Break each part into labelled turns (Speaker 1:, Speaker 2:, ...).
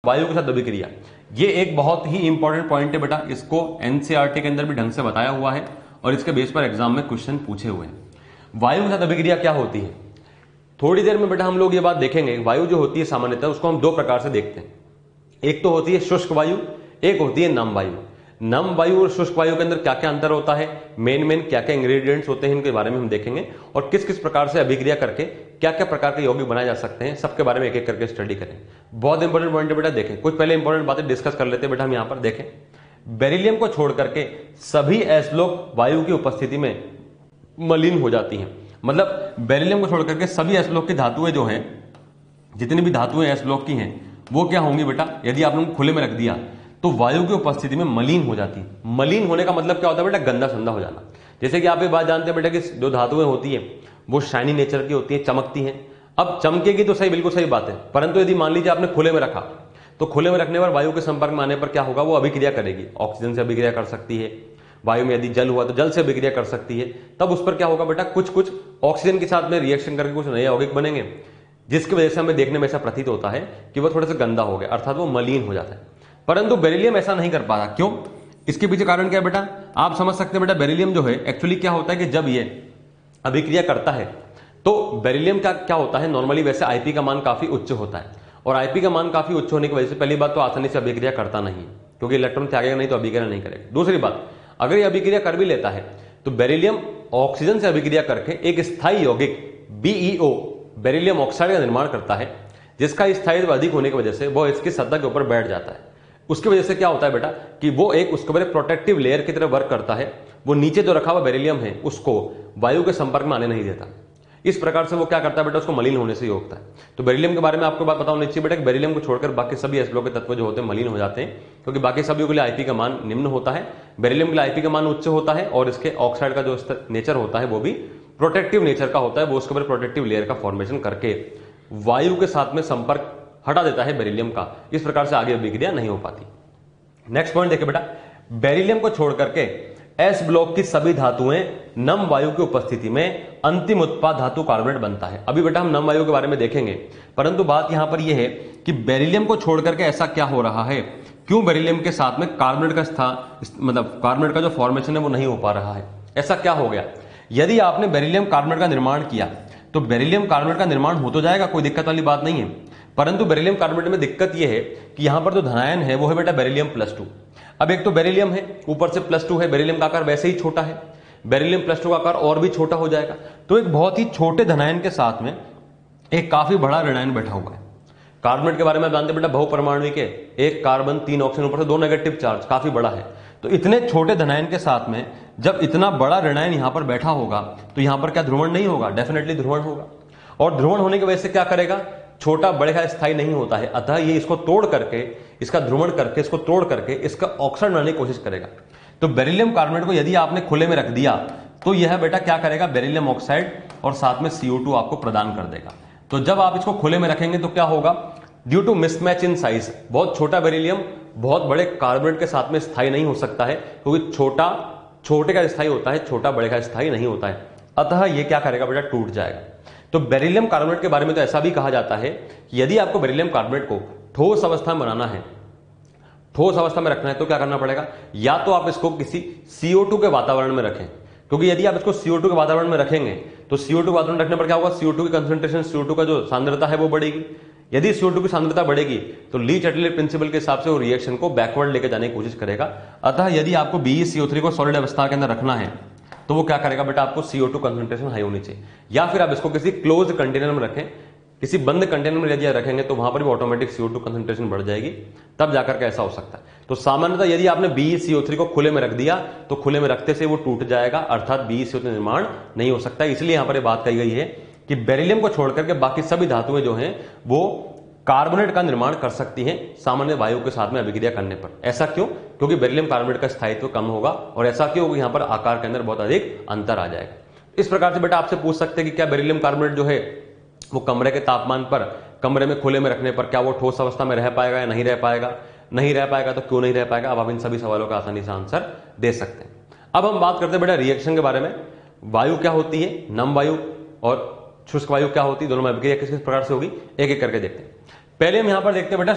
Speaker 1: वायु के साथ अभिक्रिया, ये एक बहुत ही इंपॉर्टेंट पॉइंट है बेटा, इसको एनसीईआरटी के अंदर भी ढंग से बताया हुआ है और इसके बेस पर एग्जाम में क्वेश्चन पूछे हुए हैं। वायु के साथ अभिक्रिया क्या होती है, थोड़ी देर में बेटा हम लोग ये बात देखेंगे। वायु जो होती है सामान्यतः उसको हम दो प्रकार से देखते हैं, एक तो होती है शुष्क वायु, एक होती है नम वायु। नम वायु और शुष्क वायु के अंदर क्या क्या अंतर होता है, मेन क्या क्या इंग्रेडिएंट्स होते हैं, इनके बारे में हम देखेंगे और किस किस प्रकार से अभिक्रिया करके क्या क्या प्रकार के यौगिक बनाए जा सकते हैं, सबके बारे में एक एक करके स्टडी करें। बहुत इंपॉर्टेंट पॉइंट है बेटा, देखें कुछ पहले इंपॉर्टेंट बातें डिस्कस कर लेते हैं बेटा हम यहां पर। देखें बेरिलियम को छोड़ करके सभी एसलोक वायु की उपस्थिति में मलिन हो जाती हैं। मतलब बेरिलियम को छोड़ करके सभी एसलोक की धातुएं जो हैं, जितनी भी धातुएं एसलोक की हैं वो क्या होंगी बेटा, यदि आपने उनको खुले में रख दिया तो वायु की उपस्थिति में मलिन हो जाती है। मलिन होने का मतलब क्या होता है बेटा, गंदा संदा हो जाना। जैसे कि आप ये बात जानते हैं बेटा कि जो धातुएं होती हैं वो शाइनी नेचर की होती है, चमकती हैं। अब चमकेगी तो सही, बिल्कुल सही बात है, परंतु यदि मान लीजिए आपने खुले में रखा तो खुले में रखने पर वायु के संपर्क में आने पर क्या होगा, वो अभिक्रिया करेगी। ऑक्सीजन से अभिक्रिया कर सकती है, वायु में यदि जल हुआ तो जल से अभिक्रिया कर सकती है। तब उस पर क्या होगा बेटा, कुछ कुछ ऑक्सीजन के साथ में रिएक्शन करके कुछ नए यौगिक बनेंगे, जिसकी वजह से हमें देखने में ऐसा प्रतीत होता है कि वह थोड़ा सा गंदा हो गया, अर्थात वो मलिन हो जाता है। परंतु बेरिलियम ऐसा नहीं कर पाता, क्यों? इसके पीछे कारण क्या है बेटा, आप समझ सकते हैं बेटा। बेरिलियम जो है एक्चुअली क्या होता है कि जब ये अभिक्रिया करता है तो बेरिलियम का क्या होता है, नॉर्मली वैसे आईपी का मान काफी उच्च होता है और आईपी का मान काफी उच्च होने की वजह से पहली बात तो आसानी से अभिक्रिया करता नहीं है, क्योंकि इलेक्ट्रॉन त्यागेगा नहीं तो अभिक्रिया नहीं करेगा। दूसरी बात, अगर ये अभिक्रिया कर भी लेता है तो बेरिलियम ऑक्सीजन से अभिक्रिया करके एक स्थायी यौगिक बीईओ बेरिलियम ऑक्साइड का निर्माण करता है, जिसका स्थायित्व अधिक होने की वजह से वो इसकी सतह के ऊपर बैठ जाता है। उसकी वजह से क्या होता है बेटा कि वो एक उसके ऊपर प्रोटेक्टिव लेयर की तरह वर्क करता है। वो नीचे जो रखा हुआ बेरिलियम है उसको वायु के संपर्क में आने नहीं देता। इस प्रकार से वो क्या करता है बेटा, उसको मलिन होने से रोकता है। तो बेरिलियम के बारे में आपको बात पता होनी चाहिए बेटा कि बेरिलियम को छोड़कर बाकी सभी एसलोक के तत्व जो होते हैं मलिन हो जाते हैं, क्योंकि बाकी सभी के लिए आईपी का मान निम्न होता है, बेरिलियम के लिए आईपी का मान उच्च होता है और इसके ऑक्साइड का जो नेचर होता है वो भी प्रोटेक्टिव नेचर का होता है। वो उसके ऊपर प्रोटेक्टिव लेयर का फॉर्मेशन करके वायु के साथ में संपर्क हटा देता है बेरिलियम का। इस प्रकार से आगे अभिक्रिया नहीं हो पाती। नेक्स्ट पॉइंट देखिए बेटा, बेरिलियम को छोड़ करके एस ब्लॉक की सभी धातुएं नम वायु की उपस्थिति में अंतिम उत्पाद धातु कार्बोनेट बनता है। अभी बेटा हम नम वायु के बारे में देखेंगे, परंतु बात यहां पर यह है कि बेरिलियम को छोड़ करके ऐसा क्या हो रहा है, क्यों बेरिलियम के साथ में कार्बोनेट का मतलब कार्बोनेट का जो फॉर्मेशन है वो नहीं हो पा रहा है, ऐसा क्या हो गया? यदि आपने बेरिलियम कार्बोनेट का निर्माण किया तो बेरिलियम कार्बोनेट का निर्माण हो तो जाएगा, कोई दिक्कत वाली बात नहीं है, परंतु बेरिलियम कार्बोनेट में दिक्कत यह है कि यहां पर जो धनायन है वो है बेटा बेरिलियम +2। अब एक तो बेरिलियम है, ऊपर से +2 है, बेरिलियम का आकार वैसे ही छोटा है, बेरिलियम +2 का आकार और भी छोटा हो जाएगा। तो एक बहुत ही छोटे धनायन के साथ में एक काफी बड़ा ऋणायन बैठा हुआ है। कार्बोनेट के बारे में आप जानते हैं बेटा, बहुपरमाणुक है, एक कार्बन 3 ऑक्सीजन, ऊपर से 2 नेगेटिव चार्ज, काफी बड़ा है। तो इतने छोटे धनायन के साथ में जब इतना बड़ा ऋणायन यहां पर बैठा होगा तो यहां पर क्या ध्रुवण नहीं होगा? डेफिनेटली ध्रुवण होगा। और ध्रुवण होने की वजह से क्या करेगा, छोटा बड़े का स्थायी नहीं होता है, अतः ये इसको तोड़ करके, इसका ध्रुवण करके, इसको तोड़ करके इसका ऑक्साइड बनाने की कोशिश करेगा। तो बेरिलियम कार्बोनेट को यदि आपने खुले में रख दिया तो यह बेटा क्या करेगा, बेरिलियम ऑक्साइड और साथ में CO2 आपको प्रदान कर देगा। तो जब आप इसको खुले में रखेंगे तो क्या होगा, due to mismatch in size, बहुत छोटा बेरिलियम बहुत बड़े कार्बोनेट के साथ में स्थायी नहीं हो सकता है, क्योंकि छोटा छोटे का स्थायी होता है, छोटा बड़े का स्थायी नहीं होता है, अतः ये क्या करेगा बेटा, टूट जाएगा। तो बेरिलियम कार्बोनेट के बारे में तो ऐसा भी कहा जाता है कि यदि आपको बेरिलियम कार्बोनेट को ठोस अवस्था में बनाना है, ठोस अवस्था में रखना है, तो क्या करना पड़ेगा, या तो आप इसको किसी CO2 के वातावरण में रखें, क्योंकि यदि आप इसको CO2 के वातावरण में रखेंगे तो CO2 वातावरण रखने पर क्या होगा, CO2 की कंसंट्रेशन, CO2 का जो सांद्रता है वो बढ़ेगी। यदि CO2 की सांद्रता बढ़ेगी तो ली चैटलेट प्रिंसिपल के हिसाब से वो रिएक्शन को बैकवर्ड लेकर जाने की कोशिश करेगा। अतः यदि आपको BeCO3 को सॉलिड अवस्था के अंदर रखना है तो वो क्या करेगा बेटा, आपको CO2 कंसंट्रेशन हाई होनी चाहिए, या फिर आप इसको किसी क्लोज कंटेनर में रखें, किसी बंद कंटेनर में यदि रखेंगे तो वहां पर भी ऑटोमेटिक CO2 कंसंट्रेशन बढ़ जाएगी, तब जाकर के ऐसा हो सकता है। तो सामान्यतः यदि आपने BeCO3 को खुले में रख दिया तो खुले में रखते से वो टूट जाएगा, अर्थात BeCO3 निर्माण नहीं हो सकता। इसलिए यहां पर बात कही गई है कि बेरिलियम को छोड़कर के बाकी सभी धातुएं जो हैं वो कार्बोनेट का निर्माण कर सकती हैं सामान्य वायु के साथ में अभिक्रिया करने पर। ऐसा क्यों? क्योंकि बेरिलियम कार्बोनेट का स्थायित्व कम होगा, और ऐसा क्यों होगा, यहां पर आकार के अंदर बहुत अधिक अंतर आ जाएगा। इस प्रकार से बेटा आपसे पूछ सकते हैं कि क्या बेरिलियम कार्बोनेट जो है वो कमरे के तापमान पर, कमरे में खुले में रखने पर क्या वो ठोस अवस्था में रह पाएगा या नहीं रह पाएगा? नहीं रह पाएगा तो क्यों नहीं रह पाएगा? अब आप इन सभी सवालों का आसानी से आंसर दे सकते हैं। अब हम बात करते हैं बेटा रिएक्शन के बारे में। वायु क्या होती है, नम वायु और शुष्क वायु क्या होती है, दोनों में अभिक्रिया किस किस प्रकार से होगी, एक एक करके देखते हैं। पहले हम यहां पर देखते हैं बेटा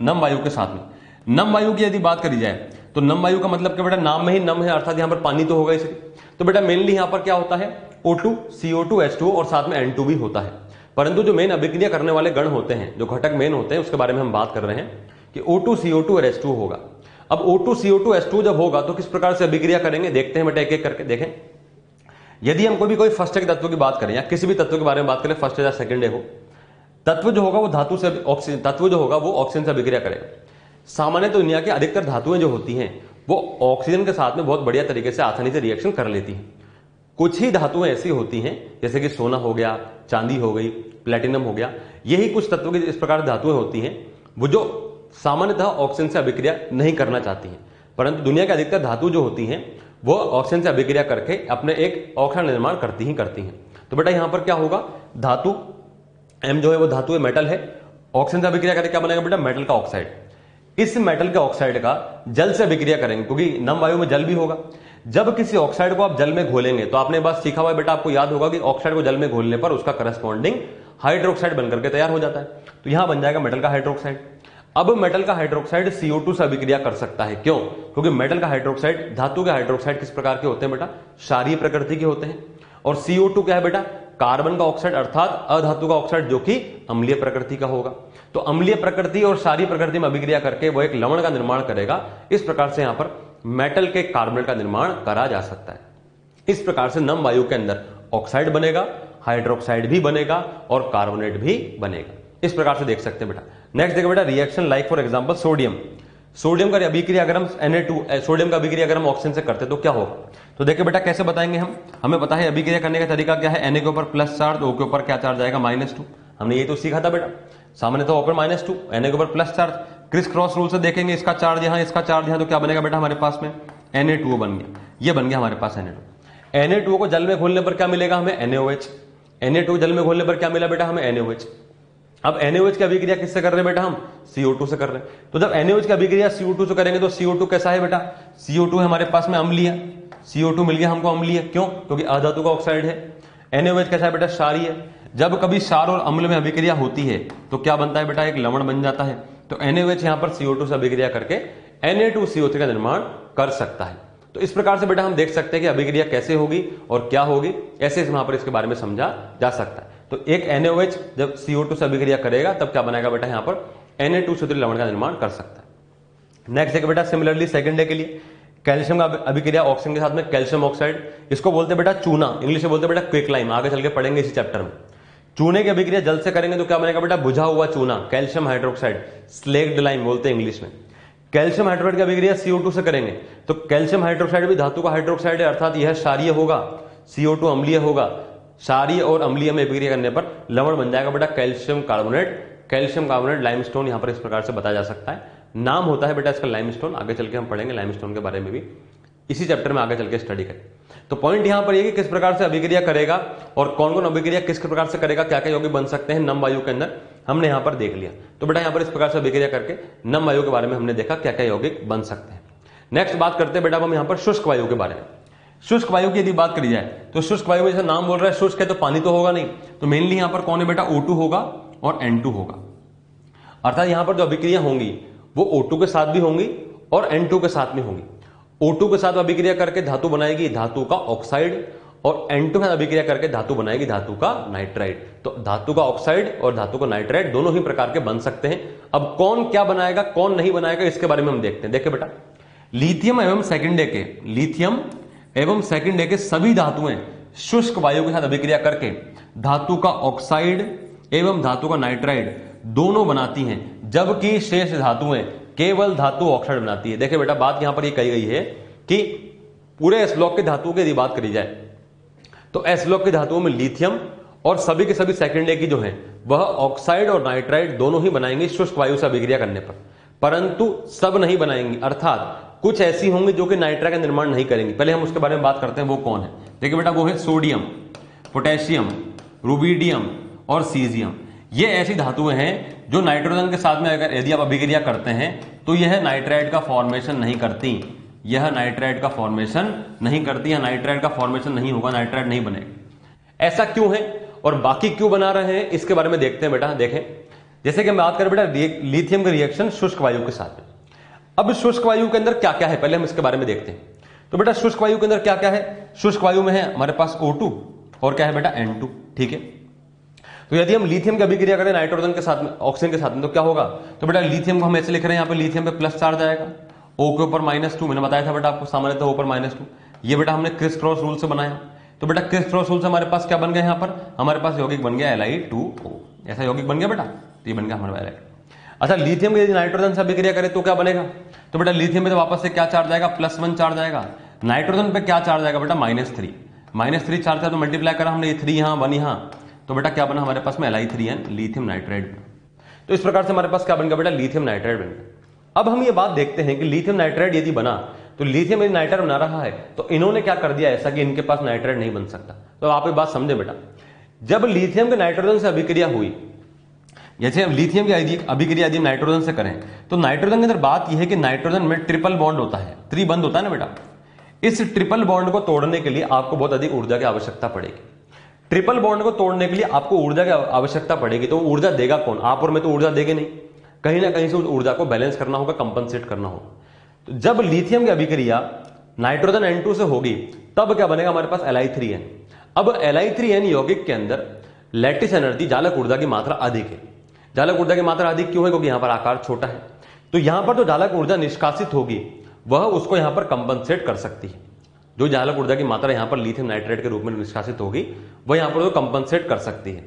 Speaker 1: नम वायु के साथ में। नम वायु की यदि बात करी जाए तो नम वायु का मतलब क्या बेटा, नाम में ही नम है, अर्थात यहां पर पानी तो होगा इसलिए। तो बेटा मेनली यहां पर क्या होता है, O2, CO2, H2O और साथ में N2 भी होता है। परंतु जो मेन अभिक्रिया करने वाले गण होते हैं, जो घटक मेन होते हैं, उसके बारे में हम बात कर रहे हैं कि O2, CO2 और H2O होगा। अब O2, CO2, H2O जब होगा तो किस प्रकार से अभिक्रिया करेंगे, देखते हैं बेटा एक एक करके देखें। यदि हम कोई फर्स्ट के तत्व की बात करें या किसी भी तत्व के बारे में बात करें, फर्स्ट या सेकंड हो, तत्व जो होगा वो धातु से ऑक्सीजन, तत्व जो होगा वो ऑक्सीजन से अभिक्रिया करेगा। सामान्य तो दुनिया की अधिकतर धातुएं जो होती हैं वो ऑक्सीजन के साथ में बहुत बढ़िया तरीके से आसानी से रिएक्शन कर लेती हैं। कुछ ही धातुएं ऐसी होती हैं जैसे कि सोना हो गया, चांदी हो गई, प्लेटिनम हो गया, यही कुछ तत्वों की इस प्रकार धातुएं होती हैं वो जो सामान्यतः ऑक्सीजन से अभिक्रिया नहीं करना चाहती हैं। परंतु दुनिया की अधिकतर धातु जो होती हैं वो ऑक्सीजन से अभिक्रिया करके अपने एक ऑक्साइड निर्माण करती ही करती हैं। तो बेटा यहां पर क्या होगा, धातु M जो है वो धातु है, मेटल है, ऑक्सीजन से अभिक्रिया करके क्या बनेगा बेटा, मेटल का ऑक्साइड। इस मेटल के ऑक्साइड का जल से अभिक्रिया करेंगे, क्योंकि नम वायु में जल भी होगा। जब किसी ऑक्साइड को आप जल में घोलेंगे तो आपने बात सीखा हुआ है बेटा, आपको याद होगा कि ऑक्साइड को जल में घोलने पर उसका करस्पॉन्डिंग हाइड्रोक्साइड बनकर के तैयार हो जाता है। तो यहां बन जाएगा मेटल का हाइड्रोक्साइड। अब मेटल का हाइड्रोक्साइड CO2 से अभिक्रिया कर सकता है, क्यों, क्योंकि मेटल का हाइड्रोक्साइड, धातु के हाइड्रोक्साइड किस प्रकार के होते हैं बेटा, क्षारीय प्रकृति के होते हैं। और CO2 क्या है बेटा, कार्बन का ऑक्साइड अर्थात अधातु का ऑक्साइड जो कि अम्लीय प्रकृति का होगा। तो अम्लीय प्रकृति और क्षारीय प्रकृति में अभिक्रिया करके वो एक लवण का निर्माण करेगा। इस प्रकार से यहां पर मेटल के कार्बोनेट का निर्माण करा जा सकता है। इस प्रकार से नम वायु के अंदर ऑक्साइड बनेगा, हाइड्रोक्साइड भी बनेगा और कार्बोनेट भी बनेगा। इस प्रकार से देख सकते हैं बेटा। नेक्स्ट देखो बेटा, reaction like for example sodium. Sodium का अभिक्रिया अगर हम Na2 सोडियम का अभिक्रिया अगर हम ऑक्सीजन से करते तो क्या होगा, तो देखिए बेटा कैसे बताएंगे हम। हमें पता है अभिक्रिया करने का तरीका क्या है, Na के ऊपर प्लस चार्ज, O के ऊपर क्या चार्ज आएगा, -2। हमने ये तो सीखा था बेटा, सामान्य तो ऊपर -2, Na के ऊपर plus charge. Criss cross rule से देखेंगे, इसका चार्ज यहां, इसका चार्ज यहां, तो क्या बनेगा बेटा हमारे पास में Na2O बन गया। ये बन गया हमारे पास Na2। Na2O को जल में घोलने पर क्या मिलेगा हमें, NaOH। Na2 जल में घोलने पर क्या मिला बेटा हमें, NaOH। अब NaOH की अभिक्रिया किससे कर रहे हैं बेटा, हम CO2 से कर रहे हैं। तो जब NaOH की अभिक्रिया CO2 से करेंगे तो CO2 कैसा है बेटा, CO2 हमारे पास में अम्लीय, CO2 मिल गया हमको अम्लीय, क्यों, क्योंकि अधातु का ऑक्साइड है। NaOH कैसा है बेटा, क्षारीय। जब कभी क्षार और अम्ल में अभिक्रिया होती है तो क्या बनता है बेटा, एक लवण बन जाता है। तो NaOH यहां पर CO2 से अभिक्रिया करके Na2CO3 का निर्माण कर सकता है। तो इस प्रकार से बेटा हम देख सकते हैं कि अभिक्रिया कैसे होगी और क्या होगी, ऐसे यहां पर इसके बारे में समझा जा सकता है। तो एक NaOH जब CO2 से अभिक्रिया करेगा तब क्या बनाएगा बेटा, यहां पर Na2CO3 लवण का निर्माण कर सकता है। नेक्स्ट देखिए बेटा, सिमिलरली सेकंड डे के लिए कैल्शियम का अभिक्रिया ऑक्सीजन के साथ में कैल्शियम ऑक्साइड, इसको बोलते बेटा चूना, इंग्लिश में बोलते बेटा क्विकलाइम, आगे चल के पढ़ेंगे इसी चैप्टर में। चूने की अभिक्रिया जल से करेंगे तो क्या बनेगा बेटा, बुझा हुआ चूना, कैल्शियम हाइड्रोक्साइड, स्लेग्ड लाइम बोलते हैं इंग्लिश में। कैल्शियम हाइड्रोक्साइड की अभिक्रिया CO2 से करेंगे तो कैल्शियम हाइड्रोक्साइड भी धातु का हाइड्रोक्साइड है, अर्थात यह क्षारीय होगा, CO2 अम्लीय होगा। क्षारीय और अम्लीय में अभिक्रिया करने पर लवण बन जाएगा बेटा calcium carbonate. Calcium carbonate limestone यहां पर इस प्रकार से बताया जा सकता है, नाम होता है बेटा इसका लाइमस्टोन। आगे चल के हम पढ़ेंगे लाइमस्टोन के बारे में भी, इसी चैप्टर में आगे चल के स्टडी करें। तो पॉइंट यहां पर ये कि किस प्रकार से अभिक्रिया करेगा और कौन कौन अभिक्रिया किस प्रकार से करेगा, क्या क्या यौगिक बन सकते हैं नम वायु के अंदर, हमने यहां पर देख लिया। तो बेटा यहां पर इस प्रकार से अभिक्रिया करके नम वायु के बारे में हमने देखा क्या क्या यौगिक बन सकते हैं। नेक्स्ट बात करते हैं बेटा हम यहां पर शुष्क वायु के बारे में। शुष्क वायु की यदि बात करी जाए तो शुष्क वायु में जैसे नाम बोल रहा है शुष्क है तो पानी तो होगा नहीं, तो मेनली यहां पर कौन है बेटा, O2 होगा और N2 होगा। अर्थात यहां पर जो अभिक्रिया होंगी वो O2 के साथ भी होंगी और N2 के साथ भी होंगी। O2 के साथ अभिक्रिया करके धातु बनाएगी धातु का ऑक्साइड और N2 के साथ अभिक्रिया करके धातु बनाएगी धातु का नाइट्राइड। तो धातु का ऑक्साइड और धातु का नाइट्राइड दोनों ही प्रकार के बन सकते हैं। अब कौन क्या बनाएगा कौन नहीं बनाएगा इसके बारे में हम देखते हैं। देखिए बेटा, लिथियम एवं सेकंड डे के सभी धातुएं शुष्क वायु के साथ अभिक्रिया करके धातु का ऑक्साइड एवं धातु का नाइट्राइड दोनों बनाती हैं, जबकि शेष धातुएं केवल धातु ऑक्साइड बनाती है। देखिए बेटा, बात यहां पर ये कही गई है कि पूरे एस ब्लॉक की धातुओं की यदि बात करी जाए तो एस ब्लॉक की धातुओं में लिथियम और सभी के सभी सेकंड डे की जो है वह ऑक्साइड और नाइट्राइड दोनों ही बनाएंगे शुष्क वायु से अभिक्रिया करने पर, परंतु सब नहीं बनाएंगी। अर्थात कुछ ऐसी होंगी जो कि नाइट्राइड का निर्माण नहीं करेंगी। पहले हम उसके बारे में बात करते हैं, वो कौन है। देखिए बेटा, वो है सोडियम, पोटेशियम, रुबिडियम और सीजियम। ये ऐसी धातुएं हैं जो नाइट्रोजन के साथ में अगर यदि आप अभिक्रिया करते हैं तो यह नाइट्राइड का फॉर्मेशन नहीं करती, यह नाइट्राइड का फॉर्मेशन नहीं करती, यह नाइट्राइड का फॉर्मेशन नहीं होगा, नाइट्राइड नहीं बनेगा। ऐसा क्यों है और बाकी क्यों बना रहे हैं इसके बारे में देखते हैं बेटा। देखें, जैसे कि हम बात करें बेटा लिथियम का रिएक्शन शुष्क वायु के साथ में। अब शुष्क वायु के अंदर क्या क्या है, पहले हम इसके बारे में देखते हैं। तो बेटा शुष्क वायु के अंदर क्या क्या है, शुष्क वायु में है हमारे पास O2 और क्या है बेटा N2, ठीक है। तो यदि हम लिथियम की अभिक्रिया करें नाइट्रोजन के साथ में, ऑक्सीजन के साथ में, तो क्या होगा, तो बेटा लिथियम को हम ऐसे लिख रहे हैं, यहाँ पे लिथियम पे प्लस चार्ज आएगा, O के ऊपर -2, मैंने बताया था बेटा आपको सामान्यतः O पर -2, ये बेटा हमने क्रिस क्रॉस रूल से बनाया। तो बेटा क्रिस क्रॉस रूल से हमारे पास क्या बन गया, यहाँ पर हमारे पास यौगिक बन गया Li2O, ऐसा यौगिक बन गया बेटा, तो ये बन गया हमारा Li2। अच्छा, लिथियम की यदि नाइट्रोजन से अभिक्रिया करें तो क्या बनेगा, तो बेटा लिथियम में तो वापस से क्या चार्ज आएगा, +1 चार्ज आएगा। नाइट्रोजन पे क्या चार्ज आएगा बेटा, -3 चार्ज है, तो मल्टीप्लाई करा हमने, 3 यहाँ 1 यहाँ, तो बेटा क्या बना हमारे पास में Li3N, लिथियम नाइट्राइड। तो इस प्रकार से हमारे पास क्या बन गया बेटा, लिथियम नाइट्राइड बन गया। अब हम ये बात देखते हैं कि लिथियम नाइट्राइड यदि बना, तो लिथियम यदि नाइट्राइड बना रहा है तो इन्होंने क्या कर दिया ऐसा कि इनके पास नाइट्राइड नहीं बन सकता। तो आप ये बात समझे बेटा, जब लिथियम के नाइट्रोजन से अभिक्रिया हुई, जैसे लिथियम की अभिक्रिया यदि नाइट्रोजन से करें, तो नाइट्रोजन के अंदर बात यह है कि नाइट्रोजन में ट्रिपल बॉन्ड होता है, त्रिबंध होता है ना बेटा। इस ट्रिपल बॉन्ड को तोड़ने के लिए आपको बहुत अधिक ऊर्जा की आवश्यकता पड़ेगी। ट्रिपल बॉन्ड को तोड़ने के लिए आपको ऊर्जा की आवश्यकता पड़ेगी, तो ऊर्जा देगा कौन, आप और मैं तो ऊर्जा देंगे नहीं, कहीं ना कहीं से उस ऊर्जा को बैलेंस करना होगा, कंपनसेट करना होगा। तो जब लिथियम की अभिक्रिया नाइट्रोजन N2 से होगी, तब क्या बनेगा हमारे पास Li3N। अब Li3N यौगिक के अंदर लैटिस एनर्जी, जालक ऊर्जा की मात्रा अधिक है। जालक ऊर्जा की मात्रा अधिक क्यों है, क्योंकि यहां पर आकार छोटा है। तो यहां पर जो जालक ऊर्जा निष्कासित होगी वह उसको यहां पर कंपनसेट कर सकती है। जो जालक ऊर्जा की मात्रा यहां पर लिथियम नाइट्रेट के रूप में निष्कासित होगी, वह यहां पर कंपनसेट कर सकती है,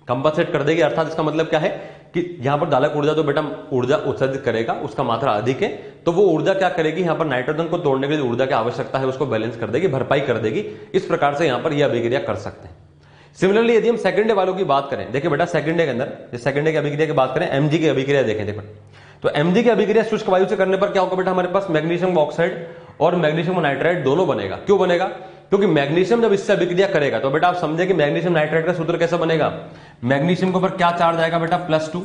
Speaker 1: कंपनसेट कर देगी। अर्थात इसका मतलब क्या है कि यहां पर जालक ऊर्जा तो बेटा ऊर्जा उत्सर्जित करेगा, उसका मात्रा अधिक है, तो वो ऊर्जा क्या करेगी, यहां पर नाइट्रोजन को तोड़ने के लिए ऊर्जा की आवश्यकता है उसको बैलेंस कर देगी, भरपाई कर देगी। इस प्रकार से यहां पर यह अभिक्रिया कर सकते हैं। सिमिलरली यदि हम सेकंड डे वालों की बात करें, देखिए बेटा सेकंड डे के अंदर, सेकंड डे की अभिक्रिया की बात करें, Mg की अभिक्रिया देखें, देखो तो Mg की अभिक्रिया शुष्क वायु से करने पर क्या होगा बेटा, हमारे पास मैग्नीशियम ऑक्साइड और मैग्नीशियम नाइट्राइड दोनों बनेगा। क्यों बनेगा, क्योंकि मैग्नीशियम जब इससे अभिक्रिया करेगा, तो बेटा आप समझे कि मैग्नीशियम नाइट्राइड का सूत्र कैसे बनेगा, मैग्नीशियम के ऊपर क्या चार्ज आएगा बेटा, +2,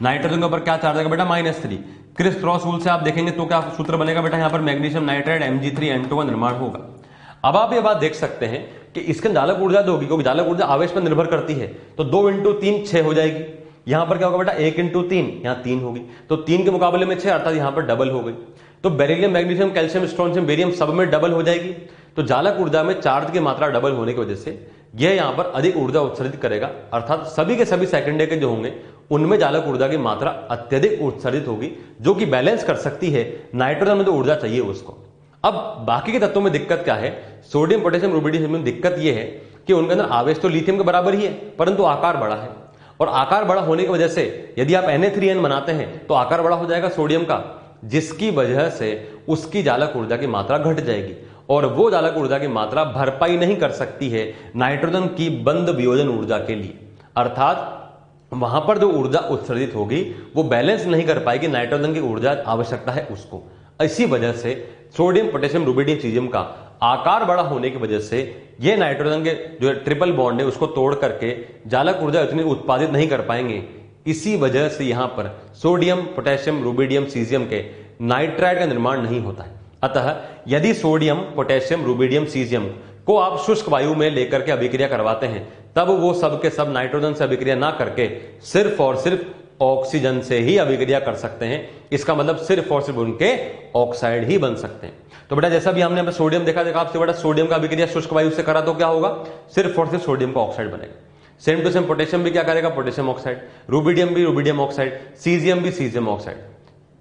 Speaker 1: नाइट्रोजन के ऊपर क्या चार्ज आएगा बेटा, -3। क्रिस क्रॉस रूल से आप देखेंगे तो क्या सूत्र बनेगा बेटा, यहां पर मैग्नीशियम नाइट्राइड Mg3N2 का निर्माण होगा। अब आप ये बात देख सकते हैं कि इसके जालक ऊर्जा तो होगी, क्योंकि जालक ऊर्जा आवेश पर निर्भर करती है, तो 2 × 3 6 हो जाएगी। यहां पर क्या होगा बेटा, 1 × 3, यहां 3 होगी, तो 3 के मुकाबले में 6, अर्थात यहां पर डबल हो गई। तो beryllium, magnesium, calcium, strontium, barium सब में डबल हो जाएगी। तो जालक ऊर्जा में चार्ज की मात्रा डबल होने की वजह से यह यहां पर अधिक ऊर्जा उत्सर्जित करेगा, अर्थात सभी के सभी सेकंड डे के जो होंगे उनमें जालक ऊर्जा की मात्रा अत्यधिक उत्सर्जित होगी, जो कि बैलेंस कर सकती है नाइट्रोजन में जो ऊर्जा चाहिए उसको। अब बाकी के तत्वों में दिक्कत क्या है, सोडियम, पोटेशियम, रुबिडियम में दिक्कत यह है कि उनके अंदर आवेश तो लिथियम के बराबर ही है, परंतु आकार बड़ा है, और आकार बड़ा होने की वजह से यदि आप Na3N बनाते हैं तो आकार बड़ा हो जाएगा सोडियम का, जिसकी वजह से उसकी जालक ऊर्जा की मात्रा घट जाएगी, और वो जालक ऊर्जा की मात्रा भरपाई नहीं कर सकती है नाइट्रोजन की बंद वियोजन ऊर्जा के लिए। अर्थात वहां पर जो ऊर्जा उत्सर्जित होगी वो बैलेंस नहीं कर पाएगी नाइट्रोजन की ऊर्जा आवश्यकता है उसको। इसी वजह से सोडियम, पोटेशियम, रुबिडियम, सीजियम का आकार बड़ा होने की वजह से ये नाइट्रोजन के जो ट्रिपल बॉन्ड है उसको तोड़ करके जालक ऊर्जा इतनी उत्पादित नहीं कर पाएंगे। इसी वजह से यहां पर सोडियम, पोटेशियम, रुबिडियम, सीजियम के नाइट्राइड का निर्माण नहीं होता है। अतः यदि सोडियम, पोटेशियम, रुबिडियम, सीजियम को आप शुष्क वायु में लेकर के अभिक्रिया करवाते हैं, तब वो सब के सब नाइट्रोजन से अभिक्रिया ना करके सिर्फ और सिर्फ ऑक्सीजन से ही अभिक्रिया कर सकते हैं। इसका मतलब सिर्फ और सिर्फ उनके ऑक्साइड ही बन सकते हैं। तो बेटा जैसा भी हमने सोडियम देखा आपसे बेटा, सोडियम का अभिक्रिया शुष्क वायु से करा तो क्या होगा, सिर्फ और सिर्फ सोडियम का ऑक्साइड बनेगा। सेम टू सेम पोटेशियम भी क्या करेगा, पोटेशियम ऑक्साइड, रुबिडियम भी रुबिडियम ऑक्साइड, सीजियम भी सीजियम ऑक्साइड।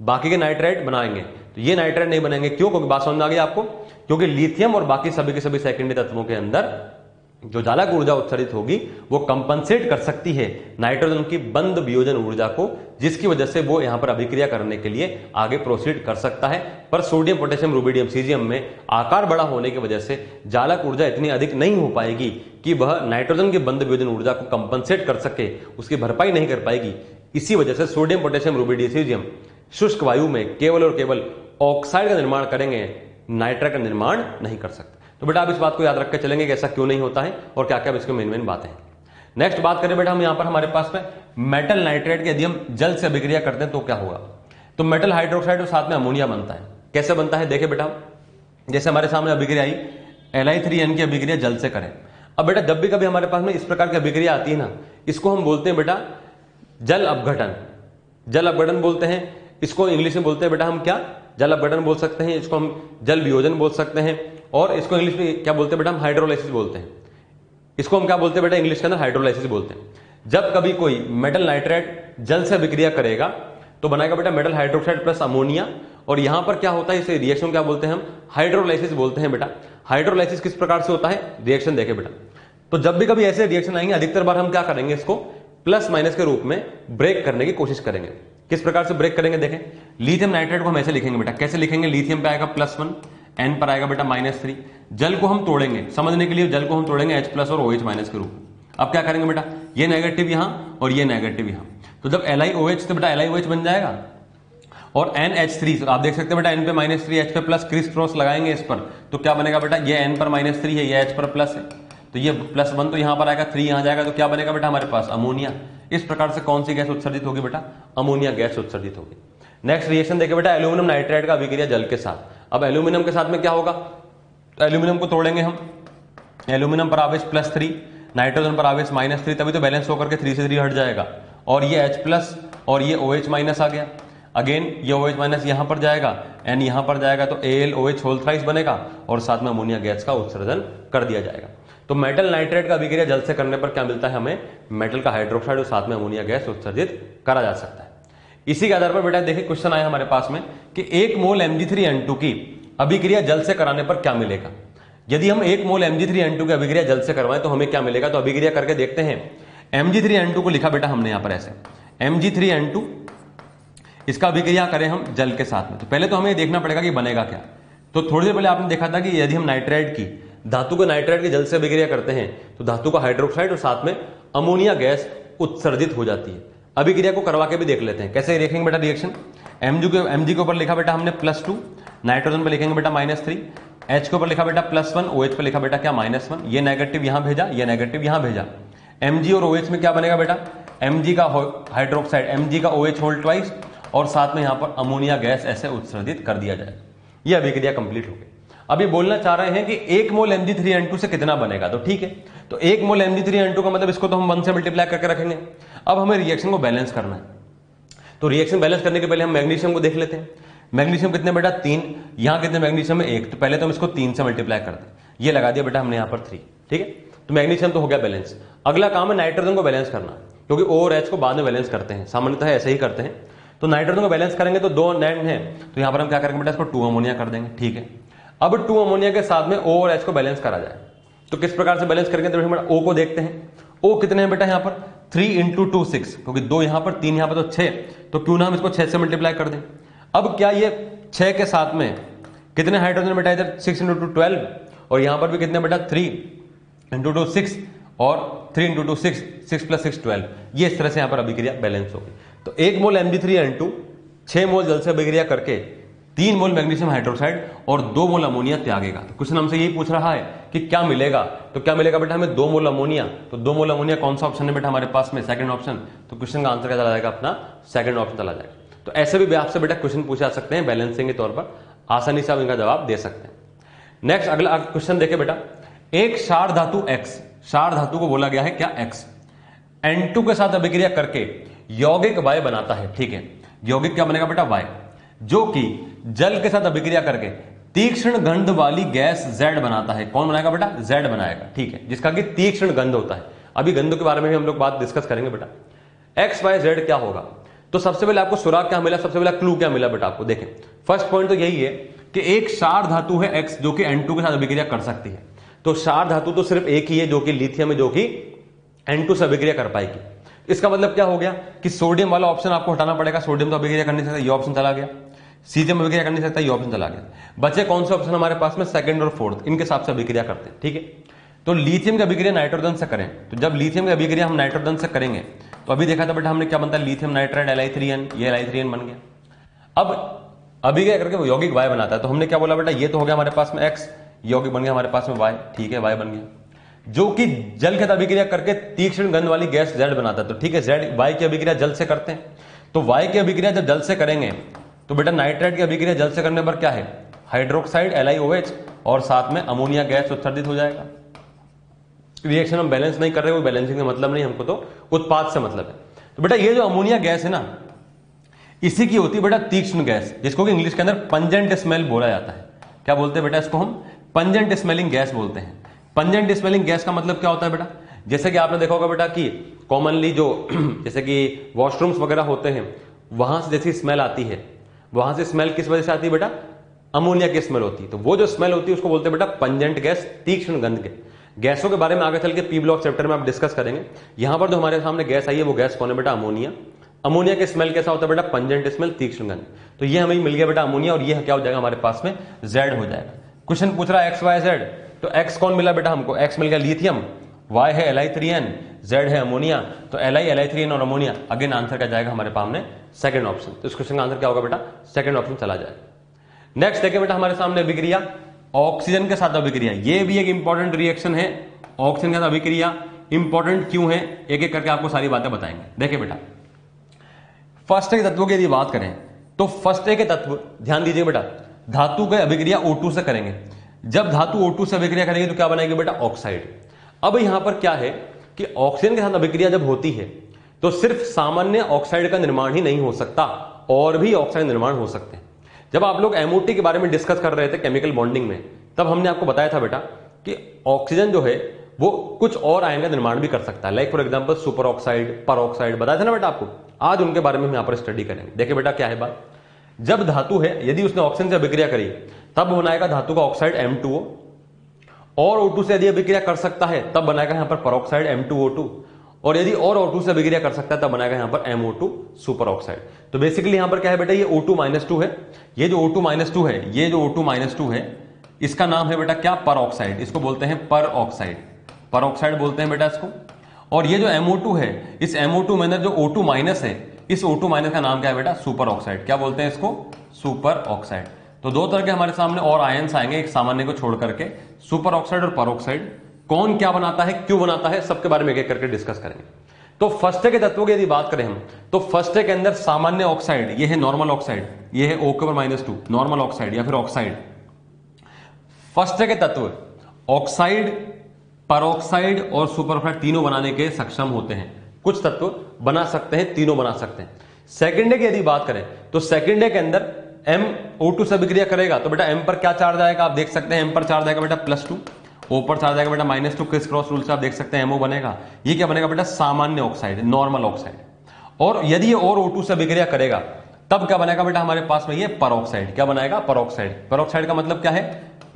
Speaker 1: बाकी के नाइट्राइड बनाएंगे तो ये नाइट्राइड नहीं बनेंगे। क्यों, क्योंकि बात समझ में आ गई आपको, क्योंकि लिथियम और बाकी सभी के सभी सेकेंडरी तत्वों के अंदर जो जालक ऊर्जा उत्सर्जित होगी वो कंपनसेट कर सकती है नाइट्रोजन की बंद वियोजन ऊर्जा को, जिसकी वजह से वो यहां पर अभिक्रिया करने के लिए आगे प्रोसीड कर सकता है। पर सोडियम, पोटेशियम, रुबिडियम, सीजियम में आकार बड़ा होने की वजह से जालक ऊर्जा इतनी अधिक नहीं हो पाएगी कि वह नाइट्रोजन की बंद वियोजन ऊर्जा को कंपनसेट कर सके, उसकी भरपाई नहीं कर पाएगी। इसी वजह से सोडियम, पोटेशियम, रुबिडियम, सीजियम शुष्क वायु में केवल और केवल ऑक्साइड का निर्माण करेंगे, नाइट्राइड का निर्माण नहीं कर सकते। तो बेटा आप इस बात को याद रख के चलेंगे कि ऐसा क्यों नहीं होता है और क्या क्या इसके मेन बातें हैं। नेक्स्ट बात करें बेटा हम यहां पर हमारे पास में मेटल नाइट्रेट की यदि हम जल से अभिक्रिया करते हैं तो क्या होगा, तो मेटल हाइड्रोक्साइड और साथ में अमोनिया बनता है। कैसे बनता है देखिए बेटा, जैसे हमारे सामने अभिक्रिया आई Li3N की अभिक्रिया जल से करें। अब बेटा जब भी कभी हमारे पास में इस प्रकार की अभिक्रिया आती है ना, इसको हम बोलते हैं बेटा जल अपघटन, जल अपघटन बोलते हैं इसको, इंग्लिश में बोलते हैं बेटा हम क्या, जल अपघटन बोल सकते हैं, इसको हम जल वियोजन बोल सकते हैं, और इसको इंग्लिश में क्या बोलते हैं बेटा हम हाइड्रोलाइसिस बोलते हैं। इसको हम क्या बोलते हैं बेटा इंग्लिश के अंदर हाइड्रोलाइसिस बोलते हैं। जब कभी कोई मेटल नाइट्रेट जल से अभिक्रिया करेगा तो बनाएगा बेटा मेटल हाइड्रोक्साइड प्लस अमोनिया, और यहां पर क्या होता है इसे रिएक्शन क्या बोलते हैं हम, हाइड्रोलाइसिस बोलते हैं बेटा। हाइड्रोलाइसिस किस प्रकार से होता है, रिएक्शन देखे बेटा, तो जब भी कभी ऐसे रिएक्शन आएंगे अधिकतर बार हम क्या करेंगे, इसको प्लस माइनस के रूप में ब्रेक करने की कोशिश करेंगे। किस प्रकार से ब्रेक करेंगे देखें, लिथियम नाइट्रेट को हम ऐसे लिखेंगे बेटा, कैसे लिखेंगे, लिथियम पे आएगा +1, N पर आएगा बेटा -3, जल को हम तोड़ेंगे, समझने के लिए जल को हम तोड़ेंगे H+ और OH- के रूप में। अब क्या करेंगे बेटा, ये नेगेटिव यहां और ये नेगेटिव यहां, तो जब LiOH तो बेटा LiOH बन जाएगा, और NH3 आप देख सकते हैं बेटा N पे -3 H पे प्लस, क्रिस क्रॉस लगाएंगे इस पर, तो क्या बनेगा बेटा, ये N पर -3 है, ये H पर प्लस है, तो ये +1 तो यहां पर आएगा, 3 यहां जाएगा, तो क्या बनेगा बेटा हमारे पास अमोनिया। इस प्रकार से कौन सी गैस उत्सर्जित होगी बेटा, अमोनिया गैस उत्सर्जित होगी। नेक्स्ट रिएक्शन देखिए बेटा, एल्यूमिनियम नाइट्रेट का अभिक्रिया जल के साथ। अब एल्यूमिनियम के साथ में क्या होगा, तो एल्यूमिनियम को तोड़ेंगे हम, एल्यूमिनियम पर आवेश +3, नाइट्रोजन पर आवेश -3, तभी तो बैलेंस होकर के 3 से 3 हट जाएगा, और ये H+ और ये OH- आ गया, अगेन ये OH- यहां पर जाएगा, N यहां पर जाएगा, तो AlOH होल थ्राइस बनेगा, और साथ में अमोनिया गैस का उत्सर्जन कर दिया जाएगा। तो मेटल नाइट्रेट का अभिक्रिया जल से करने पर क्या मिलता है हमें, मेटल का हाइड्रोक्साइड और साथ में अमोनिया गैस उत्सर्जित करा जा सकता है। इसी के आधार पर बेटा देखिए क्वेश्चन आया हमारे पास में कि 1 मोल Mg3N2 की अभिक्रिया जल से कराने पर क्या मिलेगा। यदि हम 1 मोल Mg3N2 की अभिक्रिया जल से करवाएं तो हमें क्या मिलेगा, तो अभिक्रिया करके देखते हैं। Mg3N2 को लिखा बेटा हमने यहां पर ऐसे, Mg3N2 इसका अभिक्रिया करें हम जल के साथ में, तो पहले तो हमें देखना पड़ेगा कि बनेगा क्या। तो थोड़ी देर पहले आपने देखा था कि यदि हम नाइट्रेट की, धातु को नाइट्रेट के जल से अभिक्रिया करते हैं तो धातु का हाइड्रोक्साइड और साथ में अमोनिया गैस उत्सर्जित हो जाती है। अभिक्रिया को करवा के भी देख लेते हैं, कैसे देखेंगे बेटा रिएक्शन। Mg के ऊपर लिखा बेटा हमने +2, नाइट्रोजन पर लिखेंगे बेटा -3, H के ऊपर लिखा बेटा +1, OH पर लिखा बेटा क्या -1, ये नेगेटिव यहां भेजा, ये नेगेटिव यहां भेजा। Mg और OH में क्या बनेगा बेटा, Mg का हाइड्रोक्साइड, Mg का OH होल ट्वाइस, और साथ में यहां पर अमोनिया गैस ऐसे उत्सर्जित कर दिया जाए, ये अभिक्रिया कंप्लीट हो गई। अब ये बोलना चाह रहे हैं कि 1 मोल Mg3N2 से कितना बनेगा, तो ठीक है, तो 1 मोल Mg3N2 का मतलब इसको तो हम 1 से मल्टीप्लाई करके रखेंगे। अब हमें रिएक्शन को बैलेंस करना है, तो रिएक्शन बैलेंस करने के पहले हम मैग्नीशियम को देख लेते हैं। मैग्नीशियम कितने बेटा 3, यहां कितने मैग्नीशियम में 1, तो पहले तो हम इसको 3 से मल्टीप्लाई करते हैं, ये लगा दिया बेटा हमने यहां पर 3, ठीक है, तो मैग्नीशियम तो हो गया बैलेंस। अगला काम है नाइट्रोजन को बैलेंस करना, क्योंकि O और H को बाद में बैलेंस करते हैं, सामान्यतः ऐसे ही करते हैं। तो नाइट्रोजन को बैलेंस करेंगे तो 2 नैन है, तो यहां पर हम क्या करेंगे बेटा, इसको 2 अमोनिया कर देंगे, ठीक है। अब 2 अमोनिया के साथ में O और H को बैलेंस करा जाए, तो किस प्रकार से बैलेंस करेंगे, तो बेटा O को देखते हैं। O कितने हैं बेटा यहां पर 3 × 2 6, क्योंकि 2 यहां पर 3 यहां पर, तो 6, तो क्यों ना हम इसको 6 से मल्टीप्लाई कर दें। अब क्या ये 6 के साथ में कितने हाइड्रोजन बेटा, इधर 6 × 2 12, और यहां पर भी कितने बेटा 3 × 2 6, और 3 × 2 6, 6 + 6 12, ये इस तरह से यहां पर अभिक्रिया बैलेंस होगी। तो 1 मोल Mg3N2 6 मोल जल से अभिक्रिया करके 3 मोल मैग्नीशियम हाइड्रोक्साइड और 2 मोल अमोनिया त्यागेगा। तो क्वेश्चन हमसे यही पूछ रहा है कि क्या मिलेगा, तो क्या मिलेगा बेटा हमें 2 मोल अमोनिया, तो 2 मोल अमोनिया कौन सा ऑप्शन है बेटा हमारे पास में, सेकंड ऑप्शन, तो क्वेश्चन का आंसर क्या चला जाएगा अपना, सेकंड ऑप्शन चला जाएगा। तो ऐसे भी आपसे बेटा क्वेश्चन पूछे जा सकते हैं बैलेंसिंग के तौर पर, आसानी से आप इनका जवाब दे सकते हैं। नेक्स्ट अगला क्वेश्चन देखे बेटा, एक क्षार धातु X, क्षार धातु को बोला गया है क्या X, N2 के साथ अभिक्रिया करके यौगिक Y बनाता है, ठीक है, यौगिक क्या बनेगा बेटा Y, जो कि जल के साथ अभिक्रिया करके तीक्ष्ण गंध वाली गैस Z बनाता है। कौन बनाएगा बेटा, Z बनाएगा, ठीक है, जिसका कि तीक्ष्ण गंध होता है। अभी गंध के बारे में भी हम लोग बात डिस्कस करेंगे बेटा। X Y Z क्या होगा, तो सबसे पहले आपको सुराग क्या मिला, सबसे पहले क्लू क्या मिला बेटा आपको, देखें फर्स्ट पॉइंट तो यही है कि एक क्षार धातु है X जो कि N2 के साथ अभिक्रिया कर सकती है। तो क्षार धातु तो सिर्फ एक ही है जो कि लिथियम है, जो कि N2 से अभिक्रिया कर पाएगी। इसका मतलब क्या हो गया कि सोडियम वाला ऑप्शन आपको हटाना पड़ेगा, सोडियम तो अभिक्रिया कर नहीं सकता, ये ऑप्शन चला गया। सीजियम अभिक्रिया कर नहीं सकता, ये ऑप्शन चला गया। बचे कौन से ऑप्शन हमारे पास में, सेकंड और फोर्थ, इनके हिसाब से अभिक्रिया करते हैं, ठीक है। तो लिथियम की अभिक्रिया नाइट्रोजन से करें, तो जब लिथियम की अभिक्रिया हम नाइट्रोजन से करेंगे तो अभी देखा था बेटा हमने क्या बनता है, लिथियम नाइट्राइड Li3n, ये Li3n बन गया। अब अभिक्रिया करके वो यौगिक Y बनाता है, तो हमने क्या बोला बेटा, ये तो हो गया हमारे पास में X, यौगिक बन गया हमारे पास में Y, ठीक है, Y बन गया, जो कि जल के साथ अभिक्रिया करके तीक्ष्ण गंध वाली गैस Z बनाता है। तो ठीक है, Z Y की अभिक्रिया जल से करते हैं, तो Y की अभिक्रिया जब जल से करेंगे तो बेटा नाइट्राइड की अभिक्रिया जल से करने पर क्या है, हाइड्रोक्साइड LiOH और साथ में अमोनिया गैस उत्सर्जित हो जाएगा। रिएक्शन हम बैलेंस नहीं कर रहे, वो बैलेंसिंग का मतलब नहीं, हमको तो उत्पाद से मतलब है। तो बेटा ये जो अमोनिया गैस है ना, इसी की होती है बेटा तीक्ष्ण गैस, जिसको कि इंग्लिश के अंदर पंजेंट स्मेल बोला जाता है। क्या बोलते हैं बेटा इसको? हम पंजेंट स्मेलिंग गैस बोलते हैं। पंजेंट स्मेलिंग गैस का मतलब क्या होता है बेटा? जैसे कि आपने देखा होगा बेटा कि कॉमनली जो जैसे कि वॉशरूम्स वगैरह होते हैं, वहां से जैसी स्मेल आती है, वहां से स्मेल किस वजह से आती है बेटा? अमोनिया की स्मेल होती है। तो वो जो स्मेल होती है उसको बोलते हैं बेटा पंजेंट गैस, तीक्ष्ण गंध के। गैसों के बारे में आगे चल के पी ब्लॉक चैप्टर में आप डिस्कस करेंगे। यहां पर जो हमारे सामने गैस आई है वो गैस कौन है बेटा? अमोनिया। अमोनिया की स्मेल कैसा होता है बेटा? पंजेंट स्मेल, तीक्ष्ण गंध। तो ये हमें मिल गया बेटा अमोनिया, और ये क्या हो जाएगा हमारे पास में? जेड हो जाएगा। क्वेश्चन पूछ रहा है एक्स वाई जेड, तो एक्स कौन मिला बेटा हमको? एक्स मिल गया लिथियम, वाई है Li3n, जेड है अमोनिया। तो Li, Li3n और अमोनिया, अगेन आंसर क्या जाएगा हमारे सामने? Second option. तो इस क्वेश्चन का आंसर क्या होगा बेटा? सेकंड ऑप्शन चला जाएगा। नेक्स्ट देखिए बेटा हमारे सामने अभिक्रिया ऑक्सीजन के साथ अभिक्रिया। ये भी एक इंपॉर्टेंट रिएक्शन है। ऑक्सीजन के साथ अभिक्रिया इंपॉर्टेंट क्यों है, एक एक करके आपको सारी बातें बताएंगे। देखिए बेटा फर्स्ट के तत्वों की यदि बात करें तो फर्स्ट के तत्व, ध्यान दीजिए बेटा, धातु के अभिक्रिया O2 से करेंगे। जब धातु O2 से अभिक्रिया करेगी तो क्या बनाएगी बेटा? ऑक्साइड। अब यहां पर क्या है कि ऑक्सीजन के साथ अभिक्रिया जब होती है तो सिर्फ सामान्य ऑक्साइड का निर्माण ही नहीं हो सकता, और भी ऑक्साइड निर्माण हो सकते हैं। जब आप लोग MOT के बारे में डिस्कस कर रहे थे केमिकल बॉन्डिंग में, तब हमने आपको बताया था बेटा कि ऑक्सीजन जो है वो कुछ और आयन का निर्माण भी कर सकता है, like for example super oxide, पर ऑक्साइड, बताया था ना बेटा आपको। आज उनके बारे में हम यहां पर स्टडी करेंगे। देखिए बेटा क्या है बात, जब धातु है यदि उसने ऑक्सीजन से अभिक्रिया करी तब बनाएगा धातु का ऑक्साइड M2O, और O2 से यदि अभिक्रिया कर सकता है तब बनाएगा यहां पर परऑक्साइड M2O2, और यदि और O2 से अभिक्रिया कर सकता है तब बनाएगा यहां पर MO2 सुपर ऑक्साइड। तो बेसिकली यहां पर क्या है बेटा? ये O2-2 है। ये जो O2-2 है, ये जो O2-2 है, इसका नाम है बेटा क्या? परऑक्साइड। इसको बोलते हैं परऑक्साइड, परऑक्साइड बोलते हैं बेटा इसको। और ये जो MO2 है, इस MO2 में अंदर जो O2- है, इस O2- का नाम क्या है बेटा? Super oxide. क्या बोलते हैं इसको? Super oxide. तो दो तरह के हमारे सामने और आयंस आएंगे, एक सामान्य को छोड़ करके, सुपर ऑक्साइड और परऑक्साइड। कौन क्या बनाता है, क्यों बनाता है, सबके बारे में एक एक करके डिस्कस करेंगे। तो फर्स्ट के तत्वों की यदि बात करें हम, तो फर्स्ट के अंदर सामान्य ऑक्साइड, ये है नॉर्मल ऑक्साइड, ये है O⁻², नॉर्मल ऑक्साइड या फिर ऑक्साइड। फर्स्ट के तत्व ऑक्साइड, परऑक्साइड और सुपर ऑक्साइड तीनों बनाने के सक्षम होते हैं। कुछ तत्व बना सकते हैं, तीनों बना सकते हैं। सेकेंड की यदि बात करें तो सेकेंड के अंदर M O2 से अभिक्रिया करेगा तो बेटा M पर क्या चार्ज आएगा? आप देख सकते हैं M पर चार्ज आएगा बेटा +2, O पर चार्ज आएगा बेटा -2। क्रिस क्रॉस रूल से आप देख सकते हैं MO बनेगा। ये क्या बनेगा बेटा? सामान्य ऑक्साइड, नॉर्मल ऑक्साइड। और यदि ये और O2 से अभिक्रिया करेगा तब क्या बनेगा बेटा हमारे पास में? ये परऑक्साइड। क्या बनाएगा? परऑक्साइड। परऑक्साइड का मतलब क्या है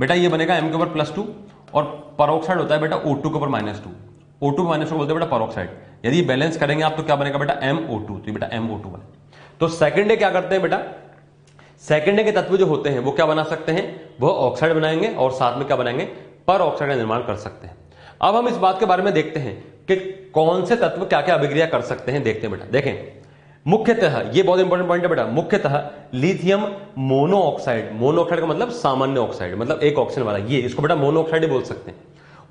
Speaker 1: बेटा? ये बनेगा M के ऊपर +2, और परऑक्साइड होता है बेटा O2 के ऊपर -2। O2 -2 बोलते हैं बेटा परऑक्साइड। यदि बैलेंस करेंगे आप तो क्या बनेगा बेटा? MO2। तो बेटा MO2 बने। तो सेकेंड क्या करते हैं बेटा? सेकेंड के तत्व जो होते हैं वो क्या बना सकते हैं? वो ऑक्साइड बनाएंगे और साथ में क्या बनाएंगे? पर ऑक्साइड का निर्माण कर सकते हैं। अब हम इस बात के बारे में देखते हैं कि कौन से तत्व क्या क्या अभिक्रिया कर सकते हैं। देखते हैं बेटा, देखें मुख्यतः, ये बहुत इंपॉर्टेंट पॉइंट है बेटा, मुख्यतः लिथियम मोनोऑक्साइड। मोनोऑक्साइड का मतलब सामान्य ऑक्साइड, मतलब एक ऑक्सीजन वाला, ये इसको बेटा मोनोऑक्साइड ही बोल सकते हैं।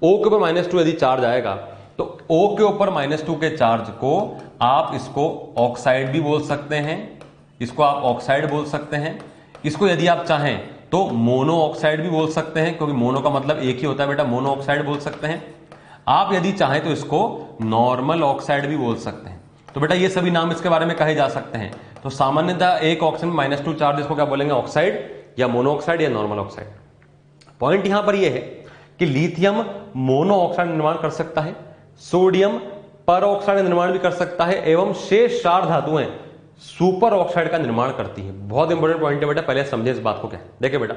Speaker 1: O के ऊपर -2 यदि चार्ज आएगा तो O के ऊपर -2 के चार्ज को आप इसको ऑक्साइड भी बोल सकते हैं, इसको आप ऑक्साइड बोल सकते हैं, इसको यदि आप चाहें तो मोनो ऑक्साइड भी बोल सकते हैं, क्योंकि मोनो का मतलब एक ही होता है बेटा, मोनो ऑक्साइड बोल सकते हैं। आप यदि चाहें तो इसको नॉर्मल ऑक्साइड भी बोल सकते हैं। तो बेटा ये सभी नाम इसके बारे में कहे जा सकते हैं। तो सामान्यतः एक ऑक्सीजन -2 चार्ज, इसको क्या बोलेंगे? ऑक्साइड या मोनो ऑक्साइड या नॉर्मल ऑक्साइड। पॉइंट यहां पर यह है कि लिथियम मोनो ऑक्साइड निर्माण कर सकता है, सोडियम पर ऑक्साइड निर्माण भी कर सकता है, एवं शेष 4 धातुएं सुपर ऑक्साइड का निर्माण करती है। बहुत इंपॉर्टेंट पॉइंट है बेटा, पहले समझे इस बात को। क्या देखिए बेटा,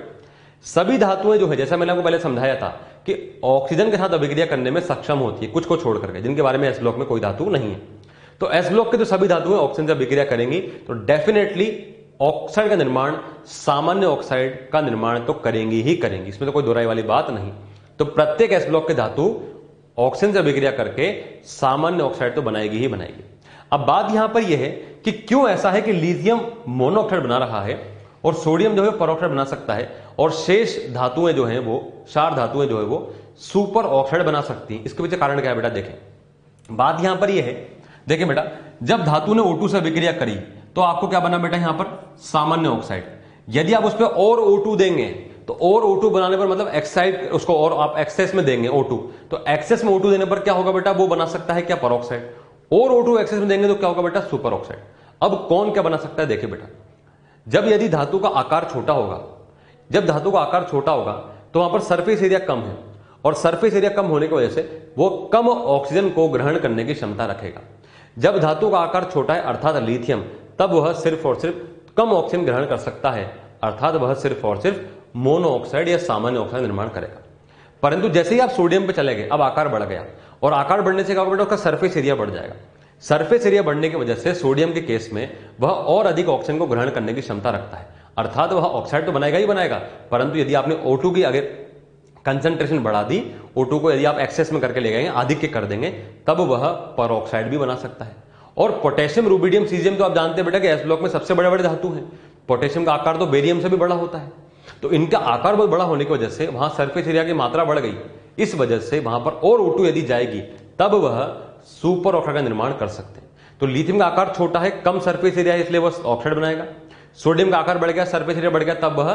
Speaker 1: सभी धातुएं जो है, जैसा मैंने आपको पहले समझाया था कि ऑक्सीजन के साथ अभिक्रिया करने में सक्षम होती है, कुछ को छोड़ करके, जिनके बारे में एस ब्लॉक में कोई धातु नहीं है। तो एस ब्लॉक के जो सभी धातुएं ऑक्सीजन से अभिक्रिया करेंगी तो डेफिनेटली ऑक्साइड का निर्माण, सामान्य ऑक्साइड का निर्माण तो करेंगी ही करेंगी, इसमें तो कोई दोहराई वाली बात नहीं। तो प्रत्येक एस ब्लॉक के धातु ऑक्सीजन से अभिक्रिया करके सामान्य ऑक्साइड तो बनाएगी ही बनाएगी। अब बात यहां पर यह है कि क्यों ऐसा है कि लिथियम मोनोऑक्साइड बना रहा है और सोडियम जो है परऑक्साइड बना सकता है, और शेष धातुएं जो हैं वो 4 धातुएं जो है वो सुपर ऑक्साइड बना सकती हैं। इसके पीछे कारण क्या है बेटा? देखें, बात यहां पर यह है, देखिए बेटा, जब धातु ने O2 से अभिक्रिया करी तो आपको क्या बना बेटा? यहां पर सामान्य ऑक्साइड। यदि आप उस पर और O2 देंगे तो और O2 बनाने पर मतलब एक्साइड, उसको और आप एक्सेस में देंगे O2, तो एक्सेस में O2 देने पर क्या होगा बेटा? वो बना सकता है क्या? परऑक्साइड। और O2 एक्सेस में देंगे तो क्या होगा बेटा, सुपर ऑक्साइड। अब कौन क्या बना सकता है, देखिए बेटा, जब यदि धातु का आकार छोटा होगा, जब धातु का आकार छोटा होगा तो वहां पर सरफेस एरिया कम है, और सरफेस एरिया कम होने की वजह से वो कम ऑक्सीजन को ग्रहण करने की क्षमता रखेगा। जब धातु का आकार छोटा है अर्थात लिथियम, तब वह सिर्फ और सिर्फ कम ऑक्सीजन ग्रहण कर सकता है, अर्थात वह सिर्फ और सिर्फ मोनो ऑक्साइड या सामान्य ऑक्साइड निर्माण करेगा। परंतु जैसे ही आप सोडियम पे चले गए, अब आकार बढ़ गया, और आकार बढ़ने से क्या होगा बेटा, उसका सरफेस एरिया बढ़ जाएगा। सरफेस एरिया बढ़ने की वजह से सोडियम के केस में वह और अधिक ऑक्सीजन को ग्रहण करने की क्षमता रखता है, अर्थात वह ऑक्साइड तो बनाएगा ही बनाएगा, परंतु यदि आपने O2 की अगर कंसंट्रेशन बढ़ा दी, O2 को यदि आप एक्सेस में करके ले गए, अधिक कर देंगे, तब वह परऑक्साइड भी बना सकता है। और पोटेशियम, रुबिडियम, सीजियम तो आप जानते हैं बेटा कि एस ब्लॉक में सबसे बड़े बड़े धातु हैं। पोटेशियम का आकार तो बेरियम से भी बड़ा होता है, तो इनका आकार बहुत बड़ा होने की वजह से वहां सरफेस एरिया की मात्रा बढ़ गई। इस वजह से वहां पर और O2 यदि जाएगी तब वह सुपर ऑक्साइड का निर्माण कर सकते हैं। तो लिथियम का आकार छोटा है, कम सरफेस एरिया है, इसलिए वह ऑक्साइड बनाएगा। सोडियम का आकार बढ़ गया, सरफेस एरिया बढ़ गया, तब वह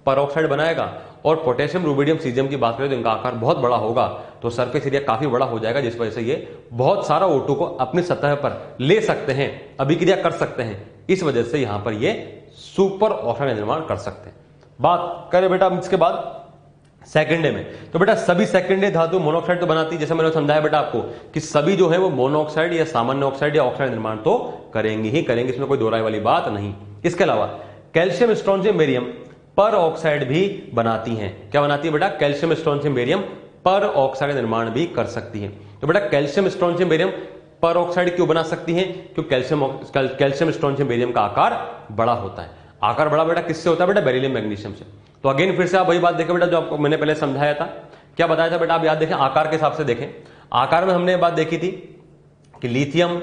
Speaker 1: परऑक्साइड बनाएगा। और पोटेशियम, रुबिडियम, सीजियम की बात करें तो इनका आकार बहुत बड़ा होगा, तो सरफेस एरिया काफी बड़ा हो जाएगा, जिस वजह से ये बहुत सारा O2 को अपनी सतह पर ले सकते हैं, अभिक्रिया कर सकते हैं। इस वजह से यहां पर ये सुपर ऑक्साइड निर्माण कर सकते हैं। बात करें बेटा इसके बाद सेकेंड डे में, तो बेटा सभी सेकेंड डे धातु मोनोऑक्साइड तो बनाती है, जैसे मैंने समझाया बेटा आपको कि सभी जो है वो मोनोऑक्साइड या सामान्य ऑक्साइड या ऑक्साइड निर्माण तो करेंगे ही करेंगे, इसमें कोई दो राय वाली बात नहीं। इसके अलावा कैल्शियम, स्ट्रोंशियम, बेरियम पर ऑक्साइड भी बनाती हैं। क्या बनाती है बेटा, कैल्शियम, स्ट्रोंशियम, बेरियम पर ऑक्साइड निर्माण भी कर सकती है। तो बेटा कैल्शियम, स्ट्रोंशियम, बेरियम पर ऑक्साइड क्यों बना सकती है, क्योंकि कैल्शियम, स्ट्रोंशियम, बेरियम का आकार बड़ा होता है। आकार बड़ा बेटा किससे होता है बेटा, बेरिलियम, मैग्नीशियम से। तो अगेन फिर से आप वही बात देखें बेटा जो आपको मैंने पहले समझाया था। क्या बताया था बेटा, आप याद देखें, आकार के हिसाब से देखें। आकार में हमने बात देखी थी कि लिथियम,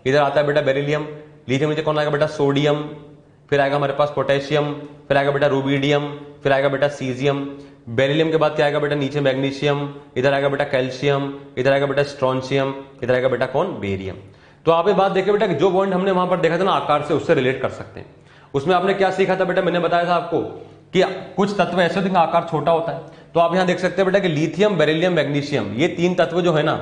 Speaker 1: इधर आता है बेटा बेरिलियम, लिथियम नीचे कौन आएगा बेटा, सोडियम, फिर आएगा हमारे पास पोटेशियम, फिर आएगा बेटा रुबिडियम, फिर आएगा बेटा सीजियम। बेरिलियम के बाद क्या आएगा बेटा, नीचे मैग्नीशियम, इधर आएगा बेटा कैल्शियम, इधर आएगा बेटा स्ट्रोंशियम, इधर आएगा बेटा कौन, बेरियम। तो आप ये बात देखिए बेटा कि जो पॉइंट हमने वहां पर देखा था ना आकार से, उससे रिलेट कर सकते हैं। उसमें आपने क्या सीखा था बेटा, मैंने बताया था आपको कि कुछ तत्व ऐसे होते हैं आकार छोटा होता है। तो आप यहां देख सकते हैं बेटा कि लिथियम, बेरिलियम, मैग्नीशियम, ये तीन तत्व जो है ना,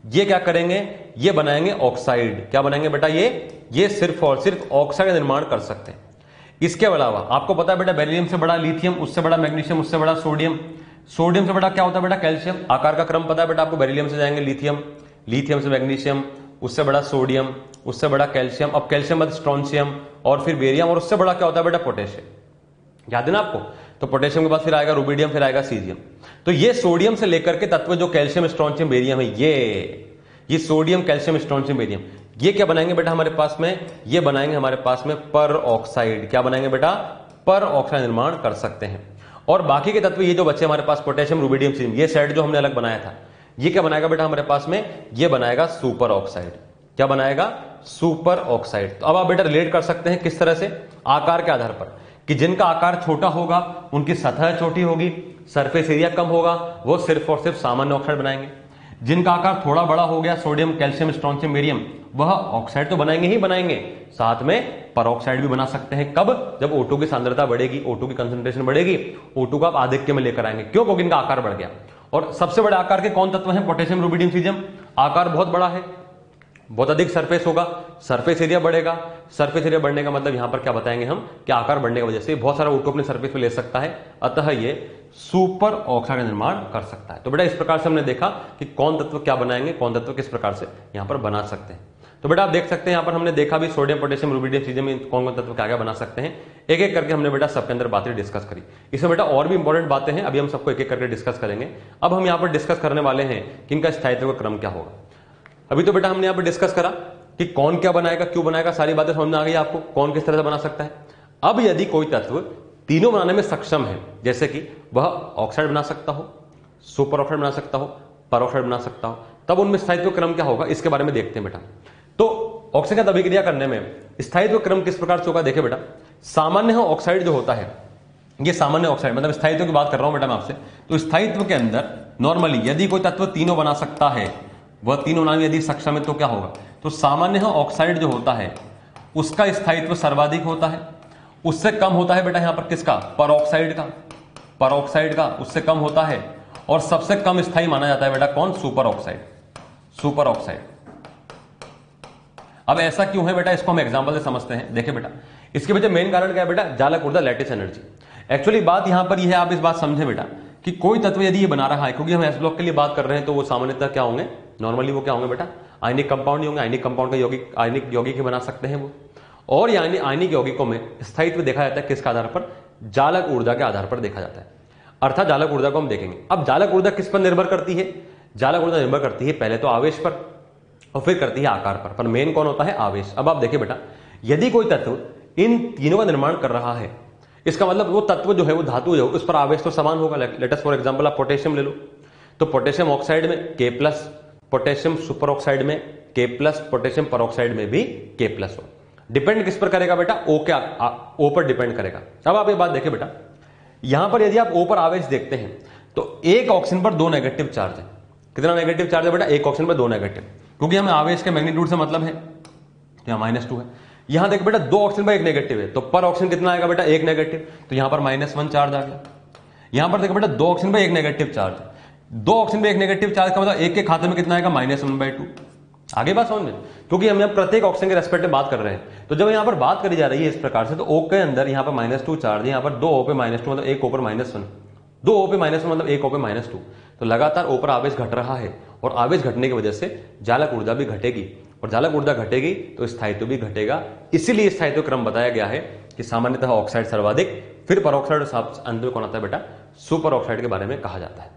Speaker 1: ये क्या करेंगे, ये बनाएंगे ऑक्साइड। क्या बनाएंगे बेटा, ये सिर्फ और सिर्फ ऑक्साइड निर्माण कर सकते हैं। इसके अलावा आपको पता है बेटा बेरिलियम से बड़ा लिथियम, उससे बड़ा मैग्नीशियम, उससे बड़ा सोडियम, सोडियम से बड़ा क्या होता है बेटा कैल्शियम। आकार का क्रम पता है बेटा आपको, बेरिलियम से जाएंगे लिथियम, लिथियम से मैग्नीशियम, उससे बड़ा सोडियम, उससे बड़ा कैल्शियम, अब कैल्शियम बाद स्ट्रोंशियम, और फिर बेरियम, और उससे बड़ा क्या होता है बेटा पोटेशियम। याद है ना आपको, तो पोटेशियम के बाद फिर आएगा रुबिडियम, फिर आएगा सीजियम। तो ये सोडियम से लेकर के तत्व जो कैल्शियम, स्ट्रोंशियम, बेरियम है, ये सोडियम, कैल्शियम, स्ट्रोंशियम, बेरियम, ये क्या बनाएंगे बेटा हमारे पास में, ये बनाएंगे हमारे पास में पर ऑक्साइड। क्या बनाएंगे बेटा, पर ऑक्साइड निर्माण कर सकते हैं। और बाकी के तत्व ये जो बच्चे हमारे पास पोटेशियम, रुबिडियम, सीजियम, ये सेट जो हमने अलग बनाया था, ये क्या बनाएगा बेटा हमारे पास में, ये बनाएगा सुपर ऑक्साइड। क्या बनाएगा, सुपर ऑक्साइड। तो अब आप बेटा रिलेट कर सकते हैं किस तरह से, आकार के आधार पर, कि जिनका आकार छोटा होगा उनकी सतह छोटी होगी, सरफेस एरिया कम होगा, वो सिर्फ और सिर्फ सामान्य ऑक्साइड बनाएंगे। जिनका आकार थोड़ा बड़ा हो गया, सोडियम, कैल्शियम, स्ट्रोंशियम, बेरियम, वह ऑक्साइड तो बनाएंगे ही बनाएंगे, साथ में परऑक्साइड भी बना सकते हैं। कब, जब O2 की सांद्रता बढ़ेगी, O2 की कंसंट्रेशन बढ़ेगी, O2 को आप आधिक्य में लेकर आएंगे। क्यों, क्योंकि इनका आकार बढ़ गया। और सबसे बड़े आकार के कौन तत्व हैं, पोटेशियम, रुबिडियम, सीजियम, आकार बहुत बड़ा है, बहुत अधिक सरफेस होगा, सरफेस एरिया बढ़ेगा। सरफेस एरिया बढ़ने का मतलब यहां पर क्या बताएंगे हम, कि आकार बढ़ने की वजह से बहुत सारा O2 अपने सरफेस पे ले सकता है, अतः ये सुपर ऑक्साइड निर्माण कर सकता है। तो बेटा इस प्रकार से हमने देखा कि कौन तत्व क्या बनाएंगे, कौन तत्व किस प्रकार से यहां पर बना सकते हैं। तो बेटा आप देख सकते हैं यहां पर हमने देखा भी सोडियम, पोटेशियम, रुबिडियम, सीजियम में कौन कौन तत्व क्या क्या बना सकते हैं। एक एक करके हमने बेटा सबके अंदर बातें डिस्कस करी। इसमें बेटा और भी इंपॉर्टेंट बातें हैं, अभी हम सबको एक एक करके डिस्कस करेंगे। अब हम यहाँ पर डिस्कस करने वाले हैं कि इनका स्थायित्व का क्रम क्या होगा। अभी तो बेटा हमने यहाँ पर डिस्कस करा कि कौन क्या बनाएगा, क्यों बनाएगा, सारी बातें समझ में आ गई आपको, कौन किस तरह से बना सकता है। अब यदि कोई तत्व तीनों बनाने में सक्षम है, जैसे कि वह ऑक्साइड बना सकता हो, सुपर ऑक्साइड बना सकता हो, पर ऑक्साइड बना सकता हो, तब उनमें स्थायित्व क्रम क्या होगा, इसके बारे में देखते हैं बेटा। तो ऑक्सीजन का अभिक्रिया करने में स्थायित्व क्रम किस प्रकार से होगा, देखिए बेटा। सामान्य ऑक्साइड जो होता है, ये सामान्य ऑक्साइड मतलब स्थायित्व की बात कर रहा हूं बेटा मैं आपसे। तो स्थायित्व के अंदर नॉर्मली यदि कोई तत्व तीनों बना सकता है, वह तीनों बनाने में यदि सक्षम है, तो क्या होगा, तो सामान्य ऑक्साइड जो होता है उसका स्थायित्व सर्वाधिक होता है। उससे कम होता है बेटा यहां पर किसका, परऑक्साइड का, परऑक्साइड का उससे कम होता है। और सबसे कम स्थायी माना जाता है बेटा कौन, सुपर ऑक्साइड, सुपर ऑक्साइड। अब ऐसा क्यों है बेटा, इसको हम एग्जांपल से समझते हैं। देखिए बेटा, इसके पीछे मेन कारण क्या है बेटा, जालक ऊर्जा लैटिस एनर्जी। एक्चुअली बात यहां पर यह है, आप इस बात समझे बेटा कि कोई तत्व यदि ये बना रहा है, क्योंकि हम एस ब्लॉक के लिए बात कर रहे हैं, तो वो सामान्यतः क्या होंगे, नॉर्मली वो क्या होंगे बेटा, आयनिक कंपाउंड होंगे। आयनिक कंपाउंड का यौगिक आयनिक यौगिक ही बना सकते हैं वो। और यानी आयनिक यौगिकों में स्थायित्व देखा जाता है किसके आधार पर, जालक ऊर्जा के आधार पर देखा जाता है। अर्थात जालक ऊर्जा को हम देखेंगे। अब जालक ऊर्जा किस पर निर्भर करती है, जालक ऊर्जा निर्भर करती है पहले तो आवेश पर और फिर करती है आकार पर मेन कौन होता है, आवेश। अब आप देखिए बेटा, यदि कोई तत्व इन तीनों का निर्माण कर रहा है, इसका मतलब वो तत्व जो है, वो धातु जो है, उस पर आवेश तो समान होगा। लेट अस फॉर एग्जांपल आप पोटेशियम ले लो, तो पोटेशियम ऑक्साइड में K+, पोटेशियम सुपर ऑक्साइड में K+, पोटेशियम परऑक्साइड में भी K+ हो। डिपेंड किस पर करेगा बेटा, O पर डिपेंड करेगा। अब आप ये बात देखिए बेटा, यहां पर यदि आप O पर आवेश देखते हैं तो एक ऑक्सीजन पर 2 नेगेटिव चार्ज है। कितना नेगेटिव चार्ज है बेटा, एक ऑक्सीजन पर 2 नेगेटिव, क्योंकि हमें आवेश के मैग्नीट्यूड से मतलब है, यहाँ -2 है। यहां देख बेटा 2 ऑक्सीजन पर 1 नेगेटिव है, तो पर ऑक्सीजन कितना आएगा बेटा, 1 नेगेटिव, तो यहां पर -1 चार्ज आ गया। यहां पर देखो बेटा 2 ऑक्सीजन पर 1 नेगेटिव चार्ज, 2 ऑक्सीजन पर 1 नेगेटिव चार्ज का मतलब एक के खाते में कितना आएगा, -1/2। आगे बात समझ में, क्योंकि हम यहाँ प्रत्येक ऑक्सीजन के रेस्पेक्ट में बात कर रहे हैं। तो जब यहाँ पर बात करी जा रही है इस प्रकार से, तो O के अंदर यहाँ पर -2 चार्ज, यहाँ पर 2 O पे -2 मतलब 1 O पर -1, 2 O पे -1 मतलब 1 O पे -2। तो लगातार O पर आवेश घट रहा है, और आवेश घटने की वजह से जालक ऊर्जा भी घटेगी, और जालक ऊर्जा घटेगी तो स्थायित्व भी घटेगा। इसीलिए स्थायित्व क्रम बताया गया है कि सामान्यतः ऑक्साइड सर्वाधिक, फिर परऑक्साइड, और अंत में कौन आता है बेटा, सुपर ऑक्साइड के बारे में कहा जाता है।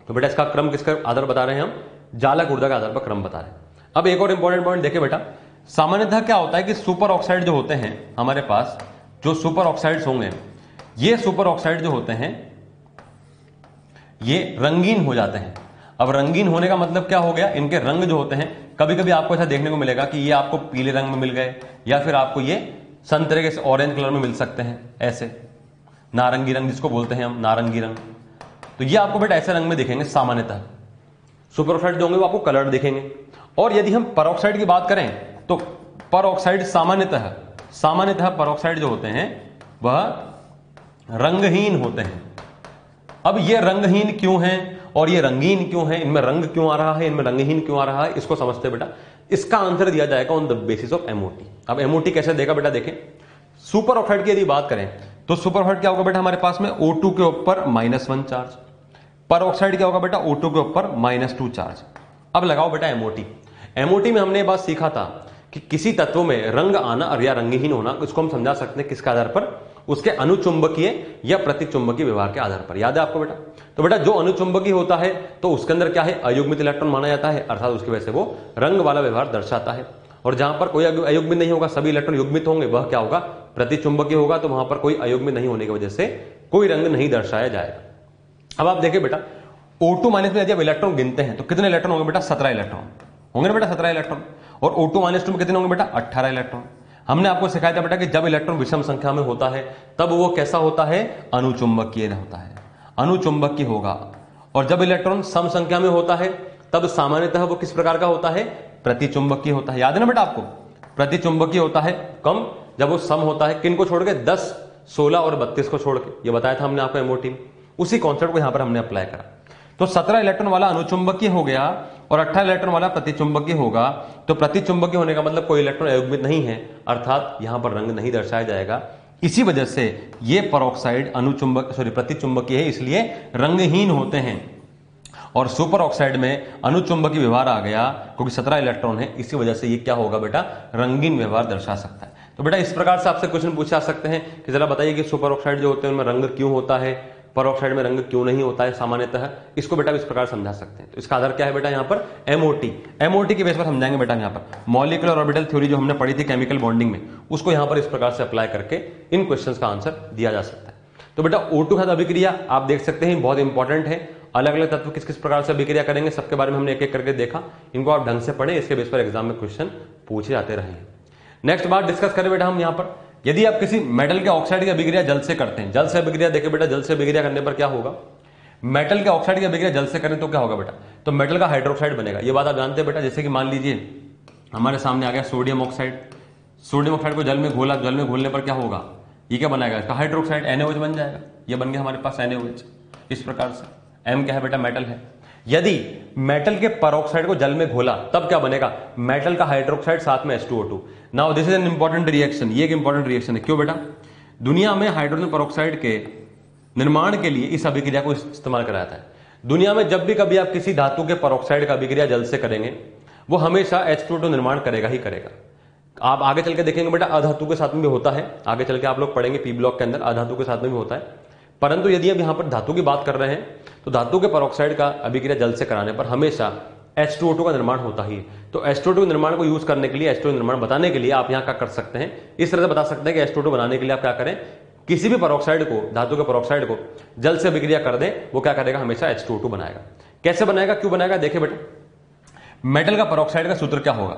Speaker 1: तो बेटा इसका क्रम किसका आधार बता रहे हैं हम, जालक ऊर्जा के आधार पर क्रम बता रहे हैं। अब एक और इंपॉर्टेंट पॉइंट देखिए बेटा, सामान्यतः क्या होता है कि सुपर ऑक्साइड जो होते हैं हमारे पास, जो सुपर ऑक्साइड्स होंगे, ये सुपर ऑक्साइड जो होते हैं ये रंगीन हो जाते हैं। अब रंगीन होने का मतलब क्या हो गया, इनके रंग जो होते हैं, कभी कभी आपको ऐसा देखने को मिलेगा कि ये आपको पीले रंग में मिल गए, या फिर आपको ये संतरे के ऑरेंज कलर में मिल सकते हैं, ऐसे नारंगी रंग जिसको बोलते हैं हम, नारंगी रंग। तो ये आपको बेटा ऐसे रंग में दिखेंगे सामान्यतः। सुपर ऑक्साइड जो होंगे वो आपको कलर दिखेंगे। और यदि हम परऑक्साइड की बात करें तो परऑक्साइड सामान्यतः परऑक्साइड जो होते हैं वह रंगहीन होते हैं। अब ये रंगहीन क्यों हैं और ये रंगीन क्यों हैं, इनमें रंग क्यों आ रहा है, इनमें रंगहीन क्यों आ रहा है, इसको समझते बेटा। इसका आंसर दिया जाएगा on the basis of MOT। अब MOT कैसे देगा बेटा, देखें सुपर ऑक्साइड की यदि बात करें तो सुपर ऑक्साइड क्या होगा बेटा, हमारे पास में O2 के ऊपर -1 चार्ज, परऑक्साइड क्या होगा बेटा, O2 के ऊपर -2 चार्ज। अब लगाओ बेटा MOT में हमने ये बात सीखा था कि किसी तत्व में रंग आना और या रंगहीन होना, इसको हम समझा सकते हैं किसके आधार पर, उसके अनुचुंबकीय या प्रतिचुंबकीय व्यवहार के आधार पर। याद है आपको बेटा, तो बेटा जो अनुचुंबकीय होता है तो उसके अंदर क्या है, अयुग्मित इलेक्ट्रॉन माना जाता है, अर्थात उसकी वजह से वो रंग वाला व्यवहार दर्शाता है। और जहां पर कोई अयुग्मित नहीं होगा, सभी इलेक्ट्रॉन युग्मित होंगे, वह क्या होगा, प्रतिचुंबकीय होगा। तो वहां पर कोई अयुग्मित नहीं होने की वजह से कोई रंग नहीं दर्शाया जाएगा। अब आप देखिए बेटा O2 माइनस में यदि आप इलेक्ट्रॉन गिनते हैं तो कितने इलेक्ट्रॉन होंगे बेटा, 17 इलेक्ट्रॉन होंगे ना बेटा, 17 इलेक्ट्रॉन। और O2 -2 में कितने होंगे बेटा, 18 इलेक्ट्रॉन। हमने आपको सिखाया था बेटा कि जब इलेक्ट्रॉन विषम संख्या में होता है तब वो कैसा होता है, अनुचुंबकीय होता है, अनुचुंबकीय होगा। और जब इलेक्ट्रॉन सम संख्या में होता है तब सामान्यतः वो किस प्रकार का होता है, प्रतिचुंबकीय होता है। याद है ना बेटा आपको, प्रतिचुंबकीय होता है कम जब वो सम होता है, किन को छोड़ के, 10, 16 और 32 को छोड़ के। ये बताया था हमने आपको MOT में, उसी कॉन्सेप्ट को यहां पर हमने अप्लाई करा। तो 17 इलेक्ट्रॉन वाला अनुचुंबकीय हो गया और 18 इलेक्ट्रॉन वाला प्रतिचुंबकीय होगा। तो प्रतिचुंबकीय होने का मतलब कोई इलेक्ट्रॉन अयुग्मित नहीं है, अर्थात यहां पर रंग नहीं दर्शाया जाएगा। इसी वजह से ये परऑक्साइड प्रतिचुंबकीय है, इसलिए रंगहीन होते हैं। और सुपर ऑक्साइड में अनुचुंबकीय व्यवहार आ गया क्योंकि 17 इलेक्ट्रॉन है, इसी वजह से ये क्या होगा बेटा, रंगीन व्यवहार दर्शा सकता है। तो बेटा इस प्रकार से आपसे क्वेश्चन पूछे जा सकते हैं कि जरा बताइए कि सुपर ऑक्साइड जो होते हैं उनमें रंग क्यों होता है, परऑक्साइड में रंग क्यों नहीं होता है सामान्यतः। इसको बेटा इस प्रकार समझा सकते हैं। तो इसका आधार क्या है बेटा, यहाँ पर MOT के बेस पर समझाएंगे बेटा। यहाँ पर मॉलिक्यूलर ऑर्बिटल थ्योरी जो हमने पढ़ी थी केमिकल बॉन्डिंग में, उसको यहाँ पर इस प्रकार से अप्लाई करके इन क्वेश्चंस का आंसर दिया जा सकता है। तो बेटा O2 खाद अभिक्रिया आप देख सकते हैं, बहुत इंपॉर्टेंट है। अलग अलग तत्व किस किस प्रकार से अभिक्रिया करेंगे सबके बारे में हमने एक एक करके देखा। इनको आप ढंग से पढ़ें, इसके बेस पर एग्जाम में क्वेश्चन पूछे जाते रहे। नेक्स्ट बात डिस्कस करें बेटा हम यहाँ पर, यदि आप किसी मेटल के ऑक्साइड की अभिक्रिया जल से करते हैं, जल से अभिक्रिया देखिए बेटा, जल से अभिक्रिया करने पर क्या होगा, मेटल के ऑक्साइड की अभिक्रिया जल से करें तो क्या होगा बेटा, तो मेटल का हाइड्रोक्साइड बनेगा। ये बात आप जानते हैं बेटा। जैसे कि मान लीजिए हमारे सामने आ गया सोडियम ऑक्साइड, सोडियम ऑक्साइड को जल में घोला, जल में घोलने पर क्या होगा, ये क्या बनाएगा, इसका हाइड्रोक्साइड NaOH बन जाएगा। ये बन गया हमारे पास NaOH। इस प्रकार से M क्या है बेटा, मेटल है। यदि मेटल के परऑक्साइड को जल में घोला तब क्या बनेगा, मेटल का हाइड्रोक्साइड साथ में H2O2। Now this is an important reaction, ये एक इंपॉर्टेंट रिएक्शन है। क्यों बेटा, दुनिया में हाइड्रोजन परऑक्साइड के निर्माण के लिए इस अभिक्रिया को इस्तेमाल कराया जाता है। दुनिया में जब भी कभी आप किसी धातु के परऑक्साइड का अभिक्रिया जल से करेंगे वो हमेशा H2O2 निर्माण करेगा ही करेगा। आप आगे चल के देखेंगे बेटा अधातु के साथ में भी होता है, आगे चल के आप लोग पढ़ेंगे पी ब्लॉक के अंदर अधातु के साथ में भी होता है। परंतु यदि आप यहां पर धातु की बात कर रहे हैं तो धातु के परऑक्साइड का अभिक्रिया जल से कराने पर हमेशा H2O2 का निर्माण होता ही है। तो H2O2 निर्माण को यूज करने के लिए, H2O निर्माण बताने के लिए आप यहां क्या कर सकते हैं, इस तरह से बता सकते हैं कि H2O2 बनाने के लिए आप क्या करें, किसी भी परऑक्साइड को, धातु के परऑक्साइड को जल से अभिक्रिया कर दें, वो क्या करेगा, हमेशा H2O2 बनाएगा। कैसे बनाएगा, क्यों बनाएगा, देखिए बेटा मेटल का परऑक्साइड का सूत्र क्या होगा।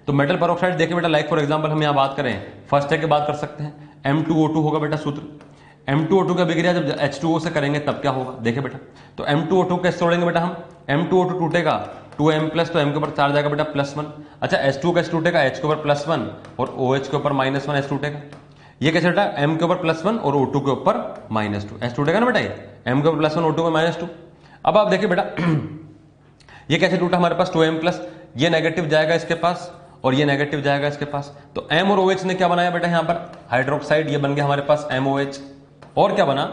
Speaker 1: तो मेटल परऑक्साइड देखिए बेटा, लाइक फॉर एग्जांपल हम यहां बात करें फर्स्ट की बात कर सकते हैं, M2O2 होगा बेटा सूत्र। M2O2 का अभिक्रिया जब H2O से करेंगे तब क्या होगा, देखिए बेटा तो M2O2 कैसे तोड़ेंगे बेटा हम, M2O2 टूटेगा 2M प्लस, तो M के ऊपर चार्ज आएगा बेटा +1। अच्छा H2 कैसे टूटेगा, H के ऊपर +1 और OH के ऊपर -1 H टूटेगा। ये कैसे बेटा, M के ऊपर +1 और O2 के ऊपर -2 H टूटेगा ना बेटा, ये M के ऊपर +1 O2 में -2। अब आप देखिए बेटा ये कैसे टूटा हमारे पास 2M प्लस, ये नेगेटिव जाएगा इसके पास और ये नेगेटिव जाएगा इसके पास। तो M और OH ने क्या बनाया बेटा यहाँ पर हाइड्रोक्साइड, ये बन गया हमारे पास MOH। और क्या बना,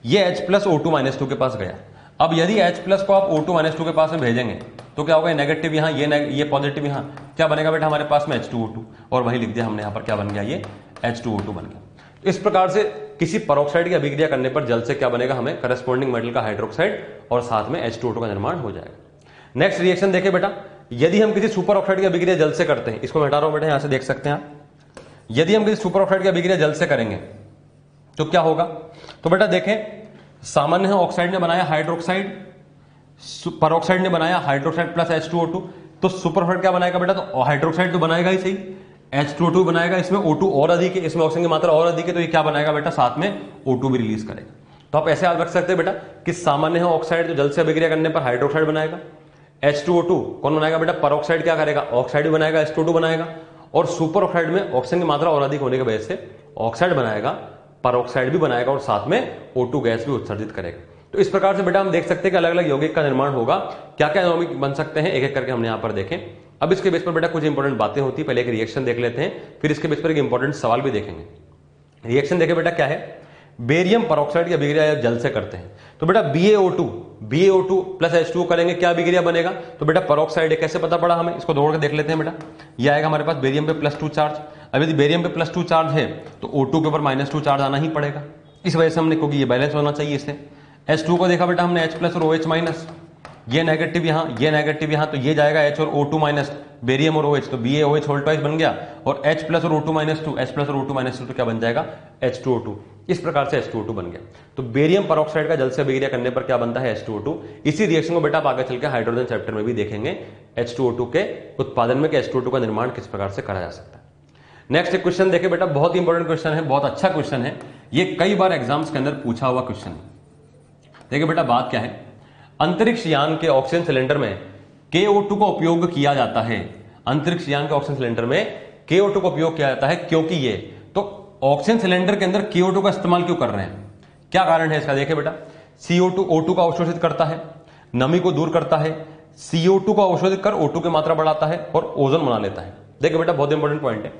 Speaker 1: ये H प्लस O2 -2 के पास गया। अब यदि H प्लस को आप O2 -2 के पास में भेजेंगे तो क्या होगा, नेगेटिव यहाँ, ये पॉजिटिव यहाँ, क्या बनेगा बेटा हमारे पास में H2O2, और वही लिख दिया हमने यहाँ पर, क्या बन गया, ये H2O2 बन गया। तो इस प्रकार से किसी परऑक्साइड की अभिक्रिया करने पर जल से क्या बनेगा, हमें करस्पॉन्डिंग मेटल का हाइड्रोक्साइड और साथ में H2O2 का निर्माण हो जाएगा। नेक्स्ट रिएक्शन देखिए बेटा, यदि हम किसी सुपर ऑक्साइड की अभिक्रिया जल से करते हैं, इसको मैं हटा रहा हूं बेटा, यहां से देख सकते हैं आप, यदि हम किसी सुपर ऑक्साइड की अभिक्रिया जल से करेंगे तो क्या होगा। तो बेटा देखें, सामान्य ऑक्साइड ने बनाया हाइड्रोक्साइड, परऑक्साइड ने बनाया हाइड्रोक्साइड प्लस H2O2, तो सुपर ऑक्साइड क्या बनाएगा बेटा, तो हाइड्रोक्साइड तो बनाएगा ही सही, H2O2 बनाएगा, इसमें O2 और अधिक है, इसमें ऑक्सीजन की मात्रा और अधिक है, तो ये क्या बनाएगा बेटा, साथ में O2 भी रिलीज करेगा। तो आप ऐसे याद रख सकते हैं बेटा कि सामान्य ऑक्साइड जो जल से अभिक्रिया करने पर हाइड्रोक्साइड बनाएगा, H2O2 कौन बनाएगा बेटा, परऑक्साइड क्या करेगा, ऑक्साइड भी बनाएगा, H2O2 बनाएगा, और सुपर ऑक्साइड में ऑक्सीजन की मात्रा और अधिक होने की वजह से ऑक्साइड बनाएगा, परऑक्साइड भी बनाएगा और साथ में O2 गैस भी उत्सर्जित करेगा। तो इस प्रकार से बेटा हम देख सकते हैं कि अलग अलग यौगिक का निर्माण होगा, क्या क्या यौगिक बन सकते हैं, एक एक करके हमने यहां पर देखें। अब इसके बेस पर बेटा कुछ इंपॉर्टेंट बातें होती है, पहले एक रिएक्शन देख लेते हैं, फिर इसके बेस पर एक इंपॉर्टेंट सवाल भी देखेंगे। रिएक्शन देखें बेटा क्या है, बेरियम परऑक्साइड की अभिक्रिया जल से करते हैं तो बेटा BaO2 प्लस H2O करेंगे, क्या अभिक्रिया बनेगा, तो बेटा परऑक्साइड है। कैसे पता पड़ा हमें, इसको दौड़ के देख लेते हैं बेटा, ये आएगा हमारे पास बेरियम पे +2 चार्ज। अब यदि बेरियम पे +2 चार्ज है तो O2 के ऊपर -2 चार्ज आना ही पड़ेगा, इस वजह से हमने, क्योंकि ये बैलेंस होना चाहिए इससे। H2 को देखा बेटा हमने H प्लस और OH माइनस, ये नेगेटिव यहाँ, ये नेगेटिव यहाँ, तो ये जाएगा H और O2 माइनस, बेरियम और OH, तो BaOH होल ट्वाइस बन गया, और H प्लस और O2 -2, H प्लस और O2 -2 तो क्या बन जाएगा, H2O2। इस प्रकार से H2O2 बन गया। तो बेरियम परऑक्साइड का जल से अभिक्रिया करने पर क्या बनता है, H2O2। इसी रिएक्शन को बेटा आप आगे चल के हाइड्रोजन चैप्टर में भी देखेंगे, H2O2 के उत्पादन में H2O2 का निर्माण किस प्रकार से करा जा सकता है। नेक्स्ट एक क्वेश्चन देखिए बेटा, बहुत इंपॉर्टेंट क्वेश्चन है, बहुत अच्छा क्वेश्चन है, ये कई बार एग्जाम्स के अंदर पूछा हुआ क्वेश्चन है। देखिए बेटा बात क्या है, अंतरिक्ष यान के ऑक्सीजन सिलेंडर में KO2 का उपयोग किया जाता है। अंतरिक्ष यान के ऑक्सीजन सिलेंडर में KO2 का उपयोग किया जाता है, क्योंकि ये तो ऑक्सीजन सिलेंडर के अंदर KO2 का इस्तेमाल क्यों कर रहे हैं, क्या कारण है इसका। देखिए बेटा CO2 O2 का अवशोषित करता है, नमी को दूर करता है, CO2 को अवशोषित कर O2 की मात्रा बढ़ाता है और ओजोन बना लेता है। देखिए बेटा बहुत इंपॉर्टेंट पॉइंट है।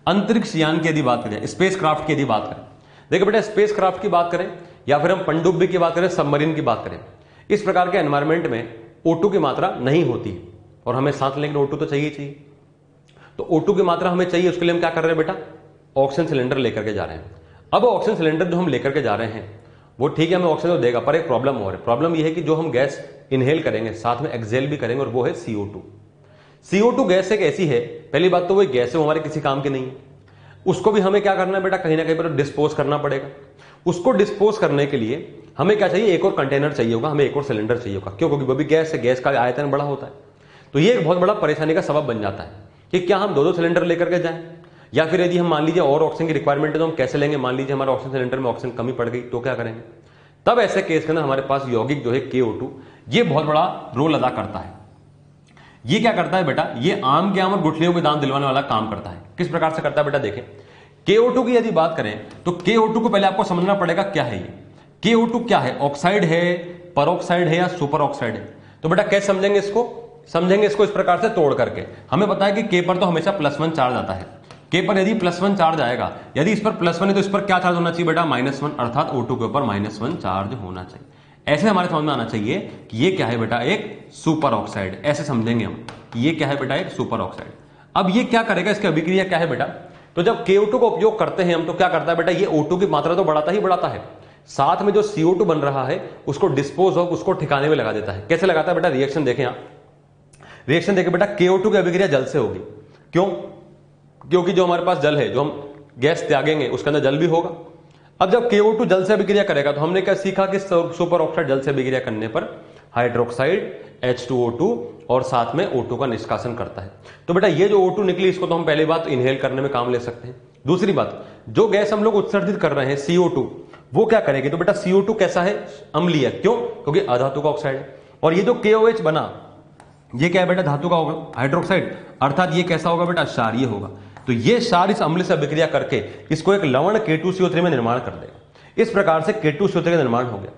Speaker 1: अंतरिक्ष यान की यदि बात करें, स्पेस क्राफ्ट की यदि बात करें, देखिए बेटा स्पेस क्राफ्ट की बात करें या फिर हम पनडुब्बी की बात करें, सबमरीन की बात करें, इस प्रकार के एनवायरमेंट में O2 की मात्रा नहीं होती और हमें सांस लेने के लिए O2 तो चाहिए चाहिए। तो O2 की मात्रा हमें चाहिए, उसके लिए हम क्या कर रहे हैं बेटा, ऑक्सीजन सिलेंडर लेकर के जा रहे हैं। अब ऑक्सीजन सिलेंडर जो हम लेकर के जा रहे हैं वो ठीक है, हमें ऑक्सीजन तो देगा, पर एक प्रॉब्लम और है। प्रॉब्लम यह है कि जो हम गैस इनहेल करेंगे साथ में एक्सहेल भी करेंगे, और वो है CO2। CO2 गैस एक ऐसी है, पहली बात तो वो गैस है, वो हमारे किसी काम की नहीं है, उसको भी हमें क्या करना है बेटा, कहीं ना कहीं पर डिस्पोज करना पड़ेगा। उसको डिस्पोज करने के लिए हमें क्या चाहिए, एक और कंटेनर चाहिए होगा, हमें एक और सिलेंडर चाहिए होगा, क्यों, क्योंकि वो भी गैस है, गैस का आयतन बड़ा होता है। तो ये एक बहुत बड़ा परेशानी का सबब बन जाता है कि क्या हम दो सिलेंडर लेकर के जाएं, या फिर यदि हम मान लीजिए और ऑक्सीजन की रिक्वायरमेंट है तो हम कैसे लेंगे, मान लीजिए हमारे ऑक्सीजन सिलेंडर में ऑक्सीजन कमी पड़ गई तो क्या करेंगे। तब ऐसे केस के अंदर हमारे पास यौगिक जो है KO2, ये बहुत बड़ा रोल अदा करता है। ये क्या करता है बेटा, ये आम के आम और गुठलियों के दाम दिलवाने वाला काम करता है। किस प्रकार से करता है बेटा, देखें KO2 की यदि बात करें तो KO2 को पहले आपको समझना पड़ेगा क्या है ये। KO2 क्या है, ऑक्साइड है, परऑक्साइड है या सुपर ऑक्साइड है। तो बेटा कैसे समझेंगे इसको? समझेंगे इसको इस प्रकार से तोड़ करके। हमें पता है कि के पर तो हमेशा +1 चार्ज आता है। के पर यदि +1 चार्ज आएगा, यदि इस पर +1 है तो इस पर क्या चार्ज होना चाहिए बेटा? -1, अर्थात O2 के ऊपर -1 चार्ज होना चाहिए। ऐसे हमारे समझ में आना चाहिए कि ये क्या है बेटा? एक सुपर ऑक्साइड। ऐसे समझेंगे हम, ये क्या है बेटा? एक सुपर ऑक्साइड। अब ये क्या करेगा, इसकी अभिक्रिया क्या है बेटा? तो जब KO2 का उपयोग करते हैं हम, तो क्या करता है बेटा? ये O2 की मात्रा तो बढ़ाता ही बढ़ाता है, साथ में जो CO2 बन रहा है उसको डिस्पोज ऑफ, उसको ठिकाने में लगा देता है। कैसे लगाता है बेटा? रिएक्शन देखें आप, रिएक्शन देखें बेटा, KO2 की अभिक्रिया जल से होगी। क्यों? क्योंकि जो हमारे पास जल है, जो हम गैस त्यागेंगे उसके अंदर जल भी होगा। अब जब KO2 जल से अभिक्रिया करेगा तो हमने क्या सीखा कि सुपर ऑक्साइड जल से अभिक्रिया करने पर हाइड्रोक्साइड H2O2 और साथ में O2 का निष्कासन करता है। तो बेटा ये जो O2 निकली, इसको तो हम पहली बात इनहेल करने में काम ले सकते हैं। दूसरी बात, जो गैस हम लोग उत्सर्जित कर रहे हैं CO2, वो क्या करेगी? तो बेटा CO2 कैसा है? अम्लीय। क्यों? क्योंकि अधातु का ऑक्साइड है। और ये जो KOH बना, ये क्या है बेटा? धातु का होगा, हाइड्रोक्साइड, अर्थात ये कैसा होगा बेटा? क्षारीय होगा। तो ये क्षार इस अम्ल से अभिक्रिया करके इसको एक लवण K2CO3 में निर्माण कर देगा। इस प्रकार से K2CO3 का निर्माण हो गया।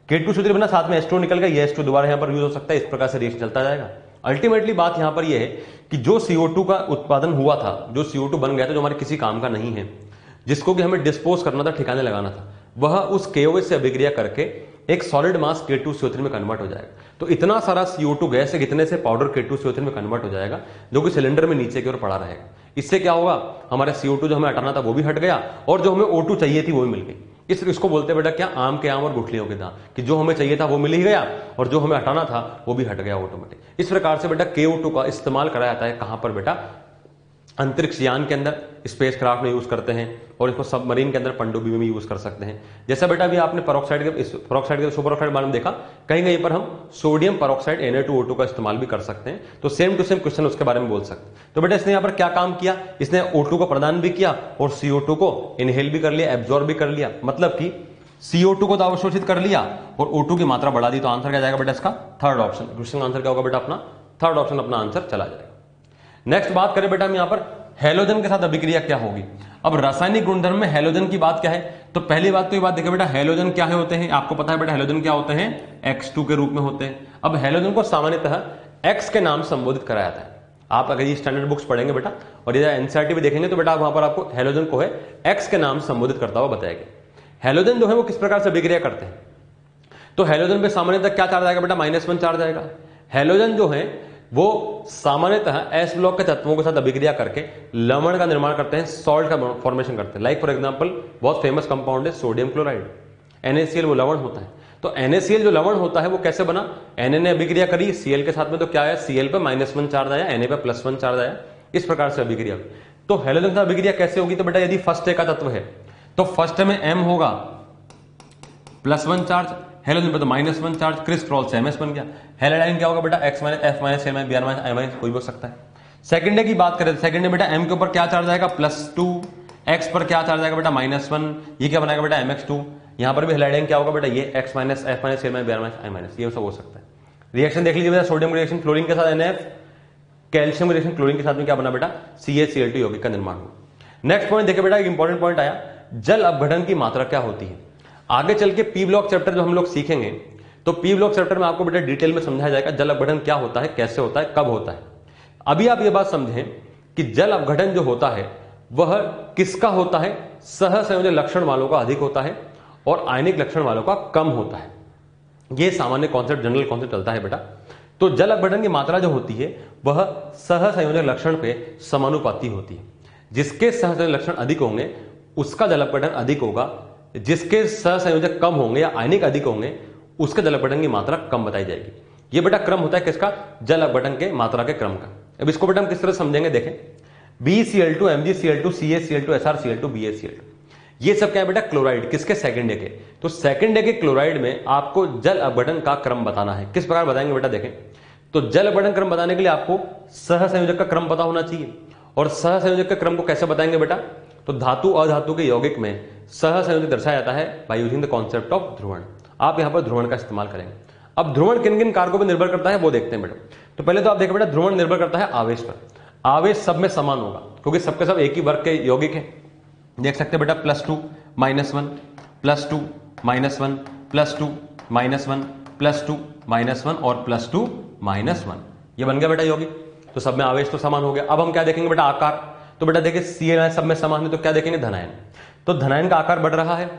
Speaker 1: K2CO3 बना, साथ में H2 निकल गया, ये H2 दोबारा यहां पर यूज हो सकता है। इस प्रकार से रिएक्शन चलता जाएगा। अल्टीमेटली बात यहां पर यह है कि जो CO2 का उत्पादन हुआ था, जो CO2 बन गया था, जो हमारे किसी काम का नहीं है, जिसको कि हमें डिस्पोज करना था, ठिकाने लगाना था, वह उस KOH से अभिक्रिया करके एक सॉलिड मास K2CO3 में कन्वर्ट हो जाएगा। तो इतना सारा CO2 गैस है, इतने से पाउडर K2CO3 में कन्वर्ट हो जाएगा, जो कि सिलेंडर में नीचे की ओर पड़ा रहेगा। इससे क्या होगा? हमारा CO2 जो हमें हटाना था वो भी हट गया, और जो हमें O2 चाहिए थी वो भी मिल गई। इसको बोलते हैं बेटा क्या? आम के आम और गुठलियों के दाम, कि जो हमें चाहिए था वो मिल ही गया और जो हमें हटाना था वो भी हट गया ऑटोमेटिक। इस प्रकार से बेटा KO2 का इस्तेमाल करा जाता है कहां पर बेटा? अंतरिक्ष यान के अंदर, स्पेस क्राफ्ट में यूज करते हैं, और इसको सबमरीन के अंदर पनडुब्बी में भी यूज कर सकते हैं। जैसा बेटा अभी आपने पेरोक्साइड के सुपर ऑक्साइड बारे में देखा, कहीं कहीं पर हम सोडियम पेरोक्साइड Na2O2 का इस्तेमाल भी कर सकते हैं। तो सेम टू सेम क्वेश्चन उसके बारे में बोल सकते हैं। तो बेटा इसने यहां पर क्या काम किया? इसने O2 को प्रदान भी किया और CO2 को इनहेल भी कर लिया, एब्जॉर्ब भी कर लिया। मतलब कि CO2 को तो अवशोषित कर लिया और O2 की मात्रा बढ़ा दी। तो आंसर क्या जाएगा बेटा इसका? Third option. क्वेश्चन आंसर क्या होगा बेटा? अपना थर्ड ऑप्शन अपना आंसर चला जाएगा। नेक्स्ट बात करें बेटा हम यहां पर हैलोजन के साथ अभिक्रिया क्या होगी। अब रासायनिक गुणधर्म में हैलोजन की बात क्या है? तो पहली बात तो ये बात देखिए बेटा, हैलोजन क्या है होते हैं? आपको पता है बेटा हैलोजन क्या होते हैं? X2 के रूप में होते हैं। अब हैलोजन को सामान्यतः X के नाम संबोधित कराया जाता है। आप अगर ये स्टैंडर्ड बुक्स पढ़ेंगे बेटा और ये एनसीईआरटी भी देखेंगे तो बेटा वहां पर आपको हैलोजन को है X के नाम संबोधित करता हुआ बताया गया। हैलोजन जो है वो किस प्रकार से अभिक्रिया करते हैं? तो हैलोजन पे सामान्यतः क्या चार्ज आएगा बेटा? -1 चार्ज आएगा। हैलोजन जो है वो सामान्यतः एस ब्लॉक के तत्वों के साथ अभिक्रिया करके लवण का निर्माण करते हैं, सॉल्ट का फॉर्मेशन करते हैं। लाइक फॉर एग्जांपल बहुत फेमस कंपाउंड है सोडियम क्लोराइड, NaCl, वो लवण होता है। तो NaCl जो लवण होता है वो कैसे बना? Na ने अभिक्रिया करी Cl के साथ में, तो क्या आया? Cl पे -1 चार्ज आया, Na पे +1 चार्ज आया। इस प्रकार से अभिक्रिया। तो हैलोजन का अभिक्रिया कैसे होगी? तो बेटा यदि फर्स्ट का तत्व है तो फर्स्ट में M होगा +1 चार्ज, हैलोजन पे तो -1 चार्ज, क्रिस क्रॉल से MS बन गया। हैलाइड क्या होगा बेटा? X - F - Cl - Br - I - कोई भी हो सकता है। सेकंड डे की बात करें तो सेकंड डे बेटा M के ऊपर क्या चार्ज आएगा? +2, X पर क्या चार्ज आएगा बेटा? -1, ये क्या बनाएगा बेटा? MX2। यहां पर भी हैलाइड क्या होगा बेटा? ये X - F - Cl - Br - I - ये सब हो सकता है। रिएक्शन देख लीजिए बेटा, सोडियम रिएक्शन क्लोरीन के साथ NF, कैल्शियम रिएक्शन क्लोरीन के साथ में क्या बना बेटा? CaCl2 यौगिक का निर्माण हुआ। नेक्स्ट पॉइंट देखिए बेटा, एक इंपॉर्टेंट पॉइंट आया, जल अपघटन की मात्रा क्या होती है। आगे चल के P ब्लॉक चैप्टर जो हम लोग सीखेंगे तो P ब्लॉक चैप्टर में आपको बेटा डिटेल में समझाया जाएगा जल अपघटन क्या होता है, कैसे होता है, कब होता है। अभी आप ये बात समझें कि जल अपघटन जो होता है वह किसका होता है? सहसंयोजक लक्षण वालों का अधिक होता है और आयनिक लक्षण वालों का कम होता है। यह सामान्य कॉन्सेप्ट, जनरल कॉन्सेप्ट चलता है बेटा। तो जल अपघटन की मात्रा जो होती है वह सहसंयोजक लक्षण पे समानुपाती होती है। जिसके सहसंयोजक लक्षण अधिक होंगे उसका जल अपघटन अधिक होगा, जिसके सहसंयोजक कम होंगे या आयनिक अधिक होंगे उसके जल अपघटन की मात्रा कम बताई जाएगी। ये बेटा क्रम होता है किसका? जल अपघटन के मात्रा के क्रम का। अब इसको बेटा हम किस तरह समझेंगे, देखें। BeCl2, MgCl2, CaCl2, SrCl2, BaCl2, ये सब क्या है बेटा? क्लोराइड। किसके? सेकंड डे के। तो सेकंड डे के क्लोराइड में आपको जल अपघटन का क्रम बताना है। किस प्रकार बताएंगे बेटा? देखें, तो जल अपघटन क्रम बताने के लिए आपको सहसंयोजक का क्रम पता होना चाहिए। और सहसंयोजक के क्रम को कैसे बताएंगे बेटा? तो धातु अधातु के यौगिक में सहसंयोजक दर्शाया जाता है by using the concept of ध्रुवण। आप यहां पर ध्रुवण का इस्तेमाल करेंगे। अब ध्रुवण किन किन कारकों पर निर्भर करता है वो देखते हैं बेटा। तो पहले तो आप देखो बेटा, ध्रुवण निर्भर करता है आवेश पर। आवेश सब में समान होगा क्योंकि सबके सब एक ही वर्ग के यौगिक है। देख सकते हैं बेटा, +2 - 1, +2 - 1, +2 - 1, +2 -1 और +2 -1, ये बन गया बेटा यौगिक। तो सब में आवेश तो समान हो गया। अब हम क्या देखेंगे बेटा, आकार। तो बेटा देखिए Cl सब में समान है, तो क्या देखेंगे, धनायन। तो धनायन का आकार बढ़ रहा है।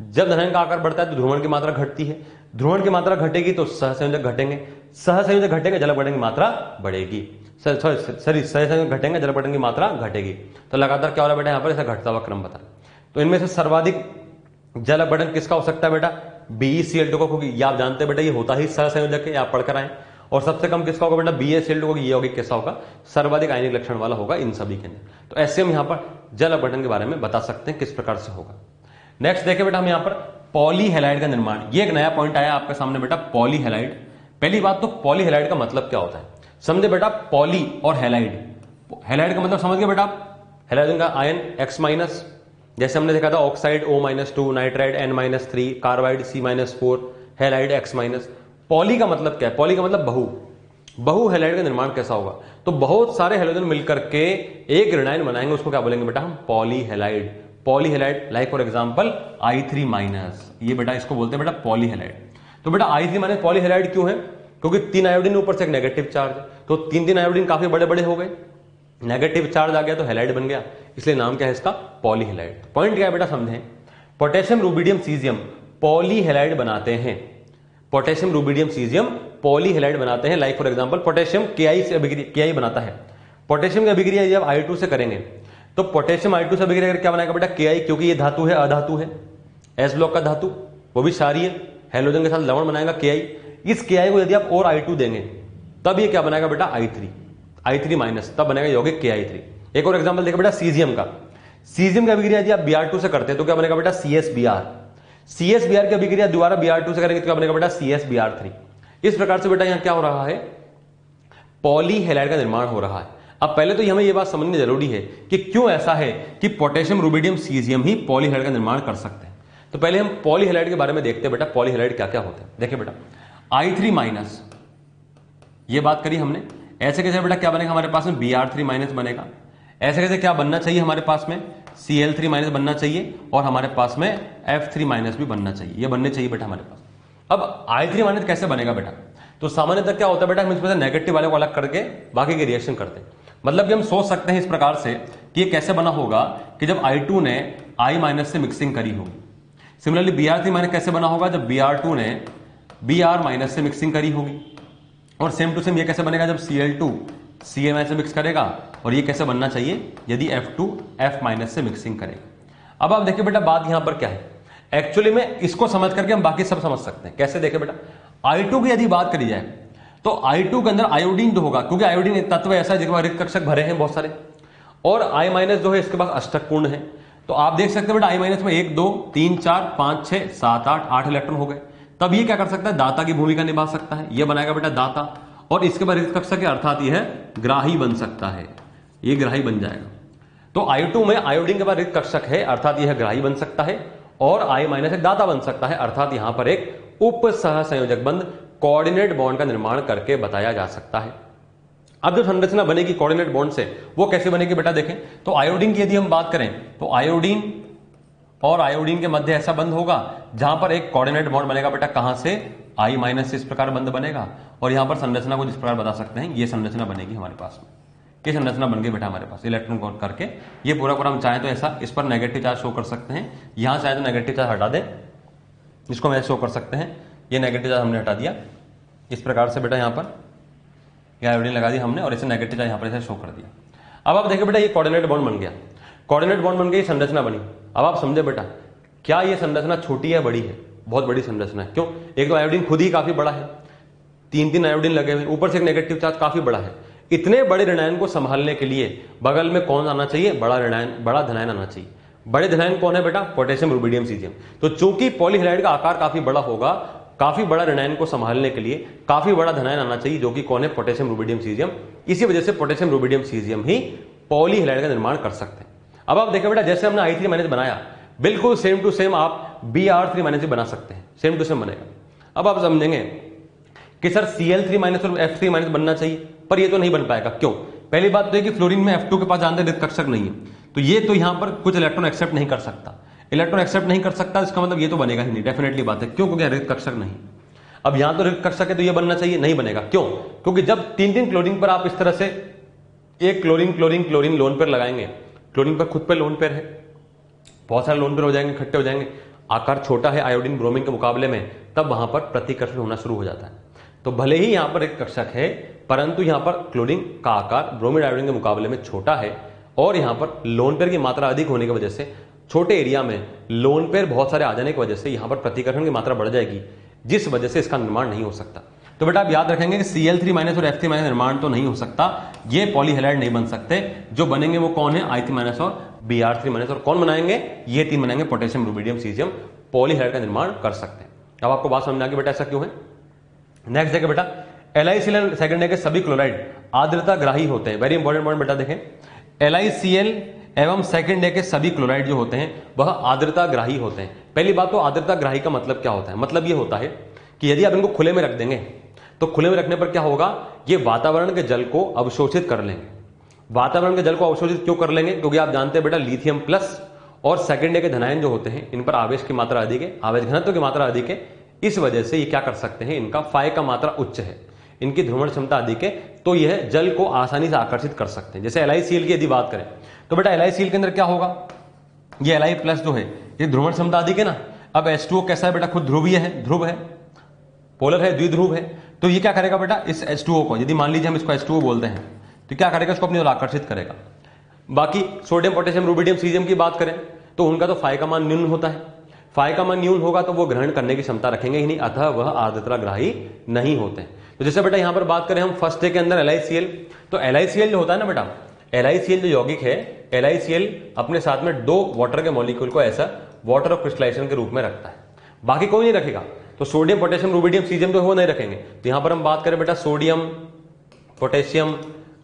Speaker 1: जब धनायन का आकार बढ़ता है तो ध्रुवण की मात्रा घटती है। ध्रुवण की मात्रा घटेगी तो सहसंयोजक घटेंगे, सहसंयोजक घटेंगे जल अपघटन की मात्रा बढ़ेगी, सहसंयोजक घटेंगे जल अपघटन की मात्रा घटेगी। तो लगातार क्या हो रहा है बेटा, यहाँ पर ऐसा घटता हुआ क्रम बता। तो इनमें से सर्वाधिक जल अपघटन किसका हो सकता है बेटा, BeCl2 को, क्योंकि ये आप जानते हैं बेटा ये होता ही सहसंयोजक है, आप पढ़कर आए। और सबसे कम किसका होगा बेटा, BaCl2 को, ये यौगिक कैसा होगा, सर्वाधिक आयनिक लक्षण वाला होगा इन सभी के अंदर। तो ऐसे हम यहाँ पर जल अपघटन के बारे में बता सकते हैं किस प्रकार से होगा। नेक्स्ट देखें बेटा हम यहाँ पर पॉलीहेलाइड का निर्माण, ये एक नया पॉइंट आया आपके सामने बेटा, पॉलीहेलाइड। पहली बात तो पॉलीहेलाइड का मतलब क्या होता है, समझे बेटा, पॉली और हेलाइड। हेलाइड का मतलब समझ गए बेटा, हेलाइड का आयन X-, जैसे हमने देखा था oxide O-2, nitride N-3, carbide C-4, halide X-। Poly का मतलब क्या है, पॉली का मतलब बहु हेलाइड का निर्माण कैसा होगा, तो बहुत सारे हेलोजन मिलकर के एक ऋणायन बनाएंगे, उसको क्या बोलेंगे बेटा हम, पॉलीहेलाइड। पॉलीहेलाइड लाइक फॉर एग्जांपल I3-, ये बेटा इसको बोलते हैं बेटा पॉलीहेलाइड। तो बेटा I3- पॉलीहेलाइड क्यों है, क्योंकि 3 आयोडीन ऊपर से एक नेगेटिव चार्ज है, तो 3 आयोडीन काफी बड़े बड़े हो गए, नेगेटिव चार्ज आ गया तो हेलाइड बन गया, इसलिए नाम क्या है इसका, पॉलीहेलाइड। पॉइंट क्या है बेटा समझें, पोटेशियम रुबिडियम सीजियम पॉलीहेलाइड बनाते हैं, पोटेशियम रुबिडियम सीजियम पॉलीहेलाइड बनाते हैं। Like for example potassium Ki से Ki बनाता है। पोटेशियम की अभिक्रिया जब I2 से करेंगे तो पोटेशियम I2 से अभिक्रिया क्या बनाएगा बेटा, Ki, क्योंकि ये धातु है, अधातु है, एस ब्लॉक का धातु, वो भी क्षारीय, हेलोजन के साथ लवण बनाएगा Ki। इस Ki को यदि आप और I2 देंगे तब ये क्या बनाएगा बेटा, I3-, तब बनेगा यौगिक Ki3। एक और एग्जांपल देखो बेटा सीजियम का, सीजियम की अभिक्रिया यदि आप Br2 से करते हैं तो क्या बनेगा बेटा, CsBr। CsBr की अभिक्रिया दोबारा Br2 से करेंगे तो क्या बनेगा बेटा, CsBr3। इस प्रकार से बेटा यहां क्या हो रहा है, पॉलीहेलाइड का निर्माण हो रहा है। अब पहले तो हमें यह बात समझनी जरूरी है कि क्यों ऐसा है कि पोटेशियम रुबिडियम सीजियम ही पॉलीहेलाइड का निर्माण कर सकते हैं। तो पहले हम पॉलीहेलाइड के बारे में देखते हैं बेटा, पॉलीहेलाइड क्या क्या होते हैं। देखिए बेटा I3-, ये बात करी हमने, ऐसे कैसे बेटा क्या बनेगा हमारे पास में, Br3- बनेगा। ऐसे कैसे क्या बनना चाहिए हमारे पास में, Cl3- बनना चाहिए, और हमारे पास में F3- भी बनना चाहिए, ये बनने चाहिए बेटा हमारे पास। अब I3- कैसे बनेगा बेटा, तो सामान्यतः क्या होता है बेटा, हम इसमें से नेगेटिव वाले को अलग करके बाकी के रिएक्शन करते हैं। मतलब कि हम सोच सकते हैं इस प्रकार से कि ये कैसे बना होगा कि जब I2 ने I- से मिक्सिंग करी होगी। सिमिलरली Br3- कैसे बना होगा, जब Br2 ने Br- से मिक्सिंग करी होगी। और सेम टू सेम ये कैसे बनेगा, जब Cl2 Cl- से मिक्स करेगा, और ये कैसे बनना चाहिए यदि F2 F- से मिक्सिंग करेगा। अब आप देखिए बेटा बात यहां पर क्या है, एक्चुअली में इसको समझ करके हम बाकी सब समझ सकते हैं। कैसे देखें बेटा, I2 की यदि बात करी जाए तो I2 के अंदर आयोडीन जो होगा, क्योंकि आयोडीन एक तत्व ऐसा है जिसके रिक्त कक्षक भरे हैं बहुत सारे, और I- जो है इसके पास अष्टक पूर्ण है। तो आप देख सकते हैं बेटा I- में 1 2 3 4 5 6 7 8 इलेक्ट्रॉन हो गए। तब ये क्या कर सकता है, दाता की भूमिका निभा सकता है, ये बनाएगा बेटा दाता, और इसके बाद रिक्त कक्षक अर्थात यह ग्राही बन सकता है, ये ग्राही बन जाएगा। तो I2 में आयोडीन के बाद रिक्त कक्षक है अर्थात यह ग्राही बन सकता है, और I- एक दाता बन सकता है अर्थात यहां पर एक उप सहसंयोजक बंध कोऑर्डिनेट बॉन्ड का निर्माण करके बताया जा सकता है। अब जो संरचना बनेगी कोऑर्डिनेट बॉन्ड से वो कैसे बनेगी बेटा देखें, तो आयोडीन की यदि हम बात करें तो आयोडीन और आयोडीन के मध्य ऐसा बंध होगा जहां पर एक कोऑर्डिनेट बॉन्ड बनेगा बेटा, कहां से, I- से इस प्रकार बंध बनेगा। और यहां पर संरचना को जिस प्रकार बता सकते हैं, ये संरचना बनेगी हमारे पास में, ये संरचना बन गई बेटा हमारे पास इलेक्ट्रॉन काउंट करके। ये पूरा पूरा हम चाहें तो ऐसा इस पर नेगेटिव चार्ज शो कर सकते हैं, यहां चाहे तो नेगेटिव चार्ज हटा दें, इसको मैं शो कर सकते हैं, ये नेगेटिव चार्ज हमने हटा दिया इस प्रकार से बेटा, यहां पर आयोडीन लगा दी हमने और इसे नेगेटिव चार्ज यहां पर ऐसे शो कर दिया। अब आप देखिए बेटा ये कोऑर्डिनेट बॉन्ड बन गया, कोऑर्डिनेट बॉन्ड बन गई, संरचना बनी। अब आप समझे बेटा क्या ये संरचना छोटी है बड़ी है, बहुत बड़ी संरचना है। क्यों, एक तो आयोडीन खुद ही काफी बड़ा है, 3 आयोडीन लगे हुए, ऊपर से एक नेगेटिव चार्ज काफी बड़ा है। इतने बड़े ऋणायन को संभालने के लिए बगल में कौन आना चाहिए, बड़ा ऋणायन, बड़ा धनायन आना चाहिए। बड़े धनायन कौन है बेटा, पोटेशियम रुबिडियम सीजियम। तो चूंकि पॉलीहेलाइड का आकार काफी बड़ा होगा, काफी बड़ा ऋणायन को संभालने के लिए काफी बड़ा धनायन आना चाहिए, जो कि कौन है, पोटेशियम रुबिडियम सीजियम। इसी वजह से पोटेशियम रुबिडियम सीजियम ही पॉलीहेलाइड का निर्माण कर सकते हैं। अब आप देखिए बेटा जैसे हमने I3- बनाया, बिल्कुल सेम टू सेम आप Br3- भी बना सकते हैं, सेम टू सेम बनेगा। अब आप समझेंगे कि सर Cl3- और F3- बनना चाहिए, पर ये तो नहीं बन पाएगा। क्यों, पहली बात तो है कि फ्लोरीन में F2 के पास जानते रिक्त कक्षक नहीं है, तो ये तो यहां पर कुछ इलेक्ट्रॉन एक्सेप्ट नहीं कर सकता, इलेक्ट्रॉन एक्सेप्ट नहीं कर सकता, इसका मतलब ये तो बनेगा ही नहीं, डेफिनेटली बात है। क्यों, क्योंकि रिक्त कक्षक नहीं। अब यहां तो रिक्त कक्षक है तो ये बनना चाहिए, नहीं बनेगा। क्यों? क्योंकि जब 3 क्लोरीन पर आप इस तरह से एक chlorine chlorine chlorine lone pair लगाएंगे, क्लोरीन पर खुद पे लोन पेयर है, बहुत सारे लोन पेयर हो जाएंगे, इकट्ठे हो जाएंगे, आकार छोटा है आयोडीन ब्रोमीन के मुकाबले में, तब वहां पर प्रतिकर्षण होना शुरू हो जाता है। तो भले ही यहां पर एक कक्षक है, परंतु यहां पर क्लोरीन का आकार ब्रोमीन आयोडीन के मुकाबले में छोटा है, और यहां पर लोन पेयर की मात्रा अधिक होने की वजह से, छोटे एरिया में लोन पेयर बहुत सारे आ जाने की वजह से यहां पर प्रतिकर्षण की मात्रा बढ़ जाएगी, जिस वजह से इसका निर्माण नहीं हो सकता। तो बेटा आप याद रखेंगे कि Cl3- और F3- निर्माण तो नहीं हो सकता, ये पॉलीहेलाइड नहीं बन सकते। जो बनेंगे वो कौन है? I3- और Br3- और कौन बनाएंगे? ये 3 बनाएंगे, पोटेशियम, रुबिडियम, सीजियम, पॉलीहेलाइड का निर्माण कर सकते हैं। अब आपको बात समझ में आ गई बेटा ऐसा क्यों है। नेक्स्ट देखिए बेटा, LiCl सेकेंड के सभी क्लोराइड आर्द्रता ग्राही होते हैं। वेरी इंपॉर्टेंट पॉइंट बेटा देखें, LiCl एवं सेकेंड के सभी क्लोराइड जो होते हैं वह आर्द्रता ग्राही होते हैं। पहली बात तो आर्द्रता ग्राही का मतलब क्या होता है? मतलब ये होता है कि यदि आप इनको खुले में रख देंगे तो खुले में रखने पर क्या होगा, ये वातावरण के जल को अवशोषित कर लेंगे। वातावरण के जल को अवशोषित क्यों कर लेंगे? क्योंकि आप जानते हैं बेटा लिथियम प्लस और सेकेंड के धनायन जो होते हैं इन पर आवेश की मात्रा अधिक है, आवेश घनत्व की मात्रा अधिक है। इस वजह से ये क्या कर सकते हैं, इनका फाई का मात्रा उच्च है, इनकी ध्रुवण क्षमता अधिक है, तो यह जल को आसानी से आकर्षित कर सकते हैं। जैसे LiCl की यदि बात करें तो बेटा LiCl के अंदर क्या होगा, ये Li+ जो है ये ध्रुवण क्षमता अधिक है ना। अब H2O कैसा है बेटा? खुद ध्रुवीय है, ध्रुव है, पोलर है, द्विध्रुव है। तो ये क्या करेगा बेटा, इस H2O को, यदि मान लीजिए हम इसको H2O बोलते हैं, तो क्या करेगा, इसको अपनी ओर आकर्षित करेगा। बाकी सोडियम, पोटेशियम, रुबिडियम, सीजियम की बात करें तो उनका तो फाई का मान न्यून होता है। फाई का मान न्यून होगा तो वो ग्रहण करने की क्षमता रखेंगे ही नहीं, अतः वह आर्द्रता ग्राही नहीं होते हैं। तो जैसे बेटा यहां पर बात करें हम फर्स्ट डे के अंदर LiCl, तो LiCl जो होता है ना बेटा, LiCl जो यौगिक है, LiCl अपने साथ में 2 वाटर के मॉलिक्यूल को ऐसा वाटर ऑफ क्रिस्टलाइजेशन के रूप में रखता है, बाकी कोई नहीं रखेगा। तो सोडियम, पोटेशियम, रुबिडियम, सीजियम तो वो नहीं रखेंगे। तो यहां पर हम बात करें बेटा सोडियम, पोटेशियम,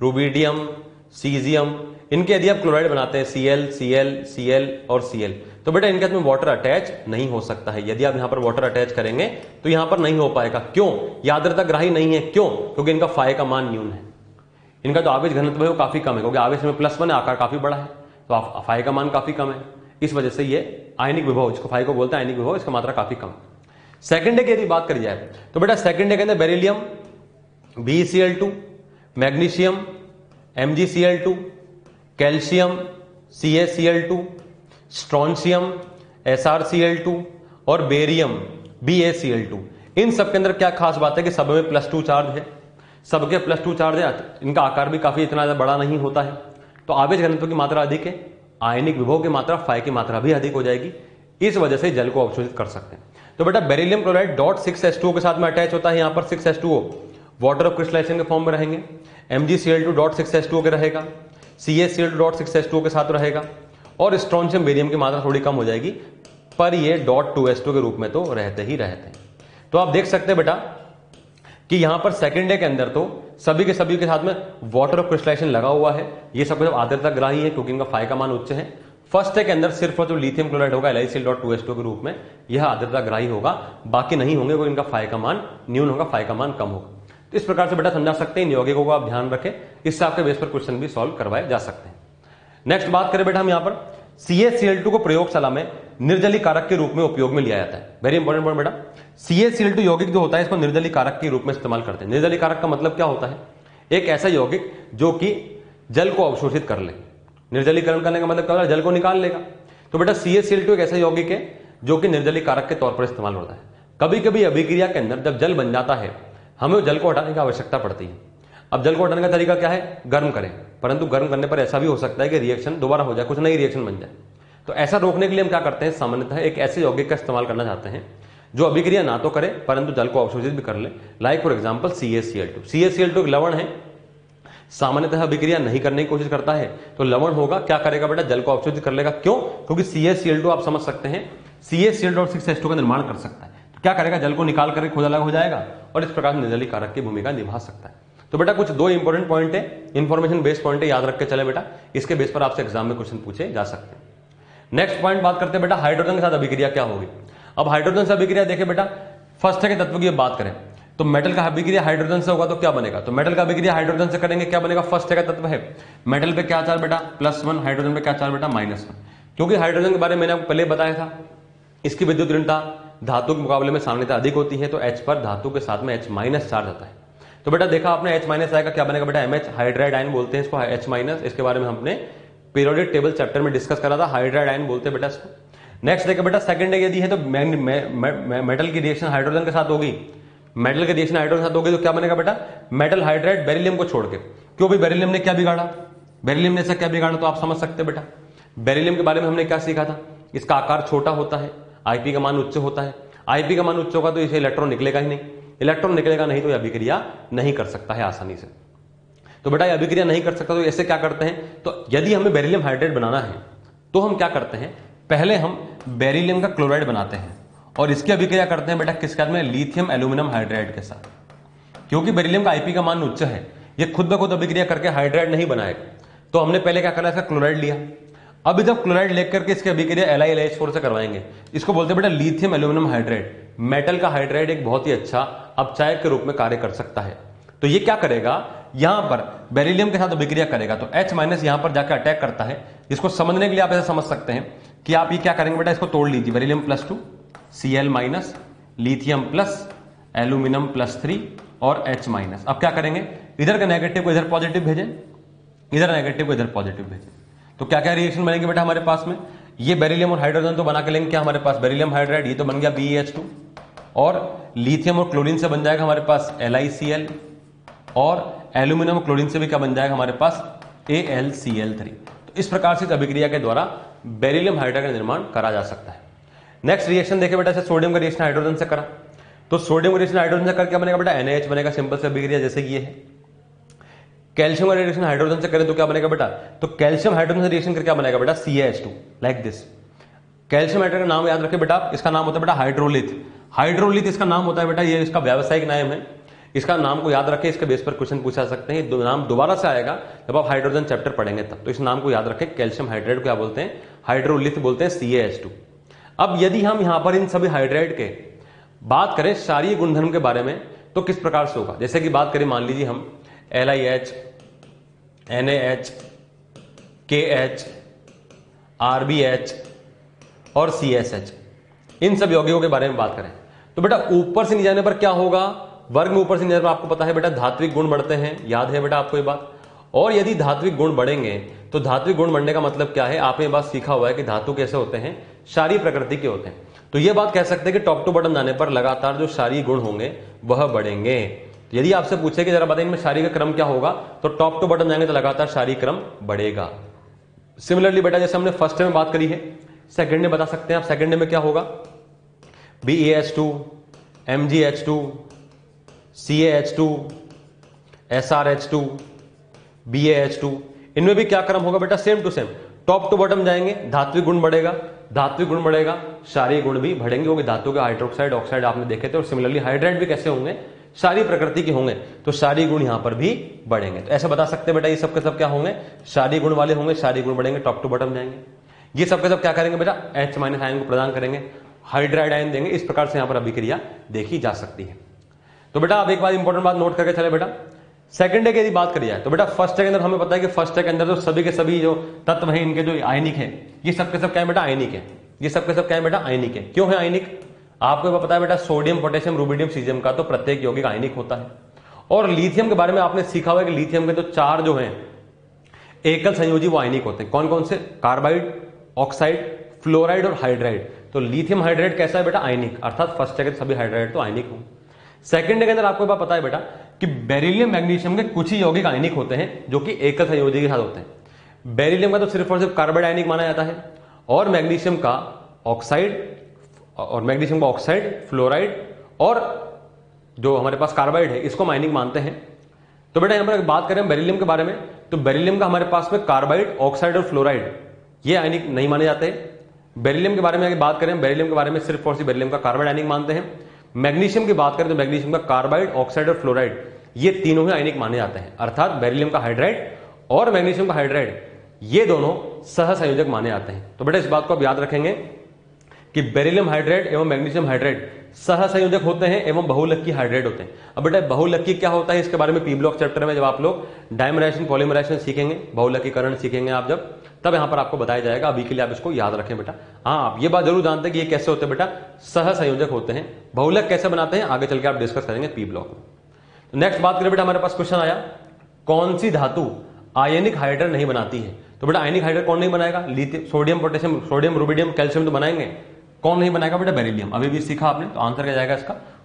Speaker 1: रुबिडियम, सीजियम, इनके यदि आप क्लोराइड बनाते हैं Cl, Cl, Cl और Cl, तो बेटा इनके में वाटर अटैच नहीं हो सकता है। यदि आप यहां पर वाटर अटैच करेंगे तो यहां पर नहीं हो पाएगा। क्यों? आर्द्रता ग्राही नहीं है। क्यों? क्योंकि इनका फाई का मान न्यून है, इनका जो आवेश घनत्व है वो काफी कम है, क्योंकि आवेश में +1 है, आकार काफी बड़ा है, तो फाई का मान काफी कम है। इस वजह से ये आयनिक विभव, जिसको फाई को बोलते हैं आयनिक विभव, इसका मात्रा काफी कम। सेकेंड डे की यदि बात करी जाए तो बेटा सेकेंड डे के अंदर beryllium, BeCl2, magnesium, MgCl2, calcium, CaCl2, strontium, SrCl2 और बेरियम, BaCl2, इन सब के अंदर क्या खास बात है कि सब में +2 चार्ज है, सबके +2 चार्ज है, इनका आकार भी काफी इतना बड़ा नहीं होता है, तो आवेश घनत्व की मात्रा अधिक है, आयनिक विभव की मात्रा, फाई की मात्रा भी अधिक हो जाएगी। इस वजह से जल को अवशोषित कर सकते हैं। तो बेटा बेरिलियम क्लोराइड .6H2O के साथ में अटैच होता है, यहां पर 6H2O वाटर ऑफ क्रिस्टलाइजेशन के फॉर्म में रहेंगे, MgCl2 .6H2O के रहेगा, CaCl2 .6H2O के साथ रहेगा, और स्ट्रोंशियम, बेरियम की मात्रा थोड़ी कम हो जाएगी, पर ये .2H2O के रूप में तो रहते ही रहते हैं। तो आप देख सकते हैं बेटा कि यहां पर सेकेंड डे के अंदर तो सभी के साथ में वाटर ऑफ क्रिस्टलाइजेशन लगा हुआ है, ये सब आर्द्रता ग्राही है क्योंकि इनका फाई का मान उच्च है। फर्स्ट डे के अंदर सिर्फ जो लिथियम क्लोराइड होगा LiCl.2H2O के रूप में, यह आर्द्रता ग्राही होगा, बाकी नहीं होंगे, क्योंकि इनका फाई का मान न्यून होगा, फाई का मान कम होगा। तो इस प्रकार से बेटा समझा सकते हैं, इन यौगिकों को आप ध्यान रखें, इससे आपके बेस पर क्वेश्चन भी सॉल्व करवाए जा सकते हैं। नेक्स्ट बात करें बेटा हम यहां पर CaCl2 को प्रयोगशाला में निर्जलीकारक के रूप में उपयोग में लिया जाता है। वेरी इंपॉर्टेंट पॉइंट बेटा, CaCl2 यौगिक जो होता है इसको निर्जलीकारक के रूप में इस्तेमाल करते हैं। निर्जलीकारक का मतलब क्या होता है? एक ऐसा यौगिक जो कि जल को अवशोषित कर ले। निर्जलीकरण करने का मतलब क्या होता है? जल को निकाल लेगा। तो बेटा CaCl2 एक ऐसा यौगिक है जो कि निर्जलीकारक के तौर पर इस्तेमाल होता है। कभी कभी अभिक्रिया के अंदर जब जल बन जाता है, हमें जल को हटाने की आवश्यकता पड़ती है। अब जल को हटाने का तरीका क्या है? गर्म करें, परंतु गर्म करने पर ऐसा भी हो सकता है कि रिएक्शन दोबारा हो जाए, कुछ नई रिएक्शन बन जाए। तो ऐसा रोकने के लिए हम क्या करते हैं, सामान्यतः एक ऐसे यौगिक का इस्तेमाल करना चाहते हैं जो अभिक्रिया ना तो करे परंतु जल को अवशोषित भी कर ले। Like for example CaCl2। CaCl2 एक लवण है, सामान्यतः अभिक्रिया नहीं करने की कोशिश करता है, तो लवण होगा, क्या करेगा बेटा? जल को अवशोषित कर लेगा। क्यों? क्योंकि CaCl2 आप समझ सकते हैं CaCl.6H2 का निर्माण कर सकता है। तो क्या करेगा? जल को निकाल कर खुद अलग हो जाएगा और इस प्रकार निर्जलीकारक की भूमिका निभा सकता है। तो बेटा कुछ 2 इंपॉर्टेंट पॉइंट है, इंफॉर्मेशन बेस्ड पॉइंट है, याद रख के चले बेटा, इसके बेस पर आपसे एग्जाम में क्वेश्चन पूछे जा सकते हैं। नेक्स्ट पॉइंट बात करते हैं बेटा, हाइड्रोजन के साथ अभिक्रिया क्या होगी। अब हाइड्रोजन से अभिक्रिया देखें बेटा, फर्स्ट है के तत्व की बात करें तो मेटल का अभिक्रिया हाइड्रोजन से होगा तो क्या बनेगा? तो मेटल का अभिक्रिया हाइड्रोजन से करेंगे, क्या बनेगा? फर्स्ट है का तत्व है, मेटल पे क्या चार्ज बेटा? +1, हाइड्रोजन पे क्या चार्ज बेटा? -1। क्योंकि हाइड्रोजन के बारे में मैंने आपको पहले बताया था, इसकी विद्युत ऋणता धातु के मुकाबले में सामान्यता अधिक होती है, तो H पर धातु के साथ में H माइनस चार्ज आता है। तो बेटा देखा आपने H माइनस आएगा, क्या बनेगा बेटा MH, हाइड्राइड आयन बोलते हैं इसको H माइनस। इसके बारे में हमने पीरियोडिक टेबल चैप्टर में डिस्कस करा था, हाइड्राइड आयन बोलते हैं बेटा इसको। नेक्स्ट देखा बेटा सेकंड यदि है तो मेटल की रिएक्शन हाइड्रोजन के साथ होगी, मेटल की रिएक्शन हाइड्रोजन के साथ होगी तो क्या बनेगा बेटा मेटल हाइड्राइड बेरिलियम को छोड़ के। क्यों भाई बेरिलियम ने क्या बिगाड़ा, बेरिलियम ने ऐसा क्या बिगाड़ा, तो आप समझ सकते हैं बेटा। बेरिलियम के बारे में हमने क्या सीखा था, इसका आकार छोटा होता है, आईपी का मान उच्च होता है। आईपी का मान उच्च होगा तो इसे इलेक्ट्रॉन निकलेगा ही नहीं, इलेक्ट्रॉन निकलेगा नहीं तो यह अभिक्रिया नहीं कर सकता है आसानी से। तो बेटा यह अभिक्रिया नहीं कर सकता, तो ऐसे क्या करते हैं, तो यदि हमें बेरिलियम हाइड्राइड बनाना है तो हम क्या करते हैं, पहले हम बेरिलियम का क्लोराइड बनाते हैं और इसकी अभिक्रिया करते हैं बेटा किसके साथ में, लिथियम एल्यूमिनियम हाइड्राइड के साथ। क्योंकि बेरिलियम का आईपी का मान उच्च है, ये खुद ब खुद अभिक्रिया करके हाइड्राइड नहीं बनाएगा, तो हमने पहले क्या करना है, इसका क्लोराइड लिया। अब जब क्लोराइड लेकर के इसकी अभिक्रिया LiLH4 से करवाएंगे, इसको बोलते हैं बेटा लिथियम एल्यूमिनियम हाइड्राइड। मेटल का हाइड्राइड एक बहुत ही अच्छा अपचायक के रूप में कार्य कर सकता है। तो ये क्या करेगा, यहां पर बेरिलियम के साथ अभिक्रिया करेगा तो H माइनस यहां पर जाकर अटैक करता है। इसको समझने के लिए आप ऐसे समझ सकते हैं कि आप ये क्या करेंगे बेटा, इसको तोड़ लीजिए, beryllium +2 Cl minus lithium plus aluminium +3 और H माइनस। अब क्या करेंगे, इधर का नेगेटिव को इधर पॉजिटिव भेजें, इधर नेगेटिव को इधर पॉजिटिव भेजें, तो क्या क्या रिएक्शन बनेगी बेटा हमारे पास में, ये बेरिलियम और हाइड्रोजन तो बना के लेंगे क्या हमारे पास, बेरिलियम हाइड्राइड ये तो बन गया BeH2 और लिथियम और क्लोरीन से बन जाएगा हमारे पास LiCl और एल्यूमिनियम और क्लोरीन से भी क्या बन जाएगा हमारे पास AlCl3। तो इस प्रकार से इस अभिक्रिया के द्वारा बेरिलियम हाइड्राइड का निर्माण करा जा सकता है। नेक्स्ट रिएक्शन देखें बेटा, सोडियम का रिएक्शन हाइड्रोजन से करा, तो सोडियम का रिएक्शन हाइड्रोजन से कर क्या बनेगा बेटा, NaH बनेगा, सिंपल से अभिक्रिया जैसे ये है। कैल्शियम का रिएक्शन हाइड्रोजन से करें तो क्या बनेगा बेटा, तो कैल्शियम हाइड्रोजन से रिएक्शन करके क्या बनेगा बेटा, CaH2 like this. Calcium hydride का नाम याद रखें बेटा, इसका नाम होता है बेटा हाइड्रोलिथ। हाइड्रोलिथ इसका नाम होता है बेटा, ये इसका व्यावसायिक नाम है, इसका नाम को याद रखें, इसके बेस पर क्वेश्चन पूछा सकते हैं। नाम दोबारा से आएगा जब आप हाइड्रोजन चैप्टर पढ़ेंगे तब, तो इस नाम को याद रखें, कैल्शियम हाइड्राइड को क्या बोलते हैं, हाइड्रोलिथ बोलते हैं, CaH2। अब यदि हम यहां पर इन सभी हाइड्राइड के बात करें क्षारीय गुणधर्म के बारे में तो किस प्रकार से होगा, जैसे कि बात करें मान लीजिए हम LiH, NaH, KH, RbH और CSH इन सब यौगिकों के बारे में बात करें तो बेटा ऊपर से नीचे जाने पर क्या होगा, वर्ग में ऊपर से नीचे पर आपको पता है बेटा धात्विक गुण बढ़ते हैं, याद है बेटा आपको ये बात। और यदि धात्विक गुण बढ़ेंगे तो धात्विक गुण बढ़ने का मतलब क्या है, आपने ये बात सीखा हुआ है कि धातु कैसे होते हैं, क्षारीय प्रकृति के होते हैं। तो ये बात कह सकते हैं कि टॉप टू बॉटम जाने पर लगातार जो क्षारीय गुण होंगे वह बढ़ेंगे। यदि आपसे पूछे कि जरा बताइए इनमें क्षारीय का क्रम क्या होगा, तो टॉप टू बॉटम जाएंगे तो लगातार क्षारीय क्रम बढ़ेगा। सिमिलरली बेटा जैसे हमने फर्स्ट में बात करी है, सेकंड में बता सकते हैं आप, सेकंड में क्या होगा, BeH2, MgH2, CaH2, SrH2, BaH2, इनमें भी क्या क्रम होगा बेटा, same to same, top to bottom जाएंगे, धात्विक गुण बढ़ेगा, धात्विक गुण बढ़ेगा, क्षारीय गुण भी बढ़ेंगे, क्योंकि धातु के हाइड्रोक्साइड ऑक्साइड आपने देखे थे। और सिमिलरली हाइड्राइड भी कैसे होंगे, क्षारीय प्रकृति के होंगे, तो क्षारीय गुण यहां पर भी बढ़ेंगे। तो ऐसे बता सकते हैं बेटा ये सब के सब क्या होंगे, क्षारीय गुण वाले होंगे, क्षारीय गुण बढ़ेंगे, टॉप टू बॉटम जाएंगे। ये सब के सब क्या करेंगे बेटा, H माइनस आयन को प्रदान करेंगे, हाइड्राइड आयन देंगे। इस प्रकार से यहां पर अभिक्रिया देखी जा सकती है। तो बेटा आप एक बात इंपॉर्टेंट बात नोट करके चले बेटा, सेकंड डे की यदि बात करी जाए तो बेटा फर्स्ट डे के अंदर हमें पता है कि फर्स्ट डे के अंदर तो सभी के सभी जो तत्व हैं इनके जो आयनिक है, ये सब के सब क्या है बेटा, आयनिक है। ये सब के सब क्या है बेटा, आयनिक है। क्यों है आयनिक, आपको पता है बेटा, सोडियम, पोटेशियम, रुबिडियम, सीजियम का तो प्रत्येक यौगिक आयनिक होता है। और लिथियम के बारे में आपने सीखा हुआ है कि लिथियम के तो 4 जो हैं एकल संयोजी वो आयनिक होते हैं। कौन कौन से, कार्बाइड, ऑक्साइड, फ्लोराइड और हाइड्राइड। तो लिथियम हाइड्राइड कैसा है बेटा, आयनिक, अर्थात फर्स्ट डे के सभी हाइड्राइड तो आयनिक होंगे। सेकंड डे के अंदर आपको पता है बेटा कि बेरिलियम, मैग्नीशियम के कुछ ही यौगिक आयनिक होते हैं जो कि एकल संयोजी के साथ होते हैं। बेरिलियम का तो सिर्फ और सिर्फ कार्बाइड आयनिक माना जाता है, और मैग्नीशियम का ऑक्साइड, फ्लोराइड और जो हमारे पास कार्बाइड है इसको आयनिक मानते हैं। तो बेटा यहां पर बात करें बेरिलियम के बारे में, तो बेरिलियम का हमारे पास में कार्बाइड, ऑक्साइड और फ्लोराइड ये आयनिक नहीं माने जाते। बेरिलियम के बारे में अगर बात करें, बेरिलियम के बारे में सिर्फ और सिर्फ बेरिलियम का कार्बाइड आयनिक मानते हैं। मैग्नीशियम की बात करें तो मैग्नीशियम का कार्बाइड, ऑक्साइड और फ्लोराइड ये तीनों ही आयनिक माने जाते हैं, अर्थात बेरिलियम का हाइड्राइड और मैग्नीशियम का हाइड्राइड ये दोनों सह संयोजक माने जाते हैं। तो बेटा इस बात को आप याद रखेंगे कि बेरिलियम हाइड्रेट एवं मैग्नीशियम हाइड्रेट सहसंयोजक होते हैं एवं बहुलक की हाइड्रेट होते हैं। अब बेटा बहुलक की क्या होता है, इसके बारे में पी ब्लॉक चैप्टर में जब आप लोग डायमराइजेशन पॉलीमराइजेशन सीखेंगे, बहुलकीकरण सीखेंगे आप जब, तब यहां पर आपको बताया जाएगा। अभी के लिए आप इसको याद रखें बेटा। हाँ, आप ये बात जरूर जानते हैं कि ये कैसे होते हैं बेटा, सहसंयोजक होते हैं। बहुलक कैसे बनाते हैं आगे चल के आप डिस्कस करेंगे पी ब्लॉक में। तो नेक्स्ट बात करें बेटा, हमारे पास क्वेश्चन आया, कौन सी धातु आयनिक हाइड्रेट नहीं बनाती है? तो बेटा आयनिक हाइड्रेट कौन नहीं बनाएगा? Lithium, sodium, potassium, sodium, rubidium, calcium तो बनाएंगे। कौन नहीं बनाएगा बेटा? बेरिलियम। अभी भी सीखा आपने, तो आंसर क्या जाएगा इसका?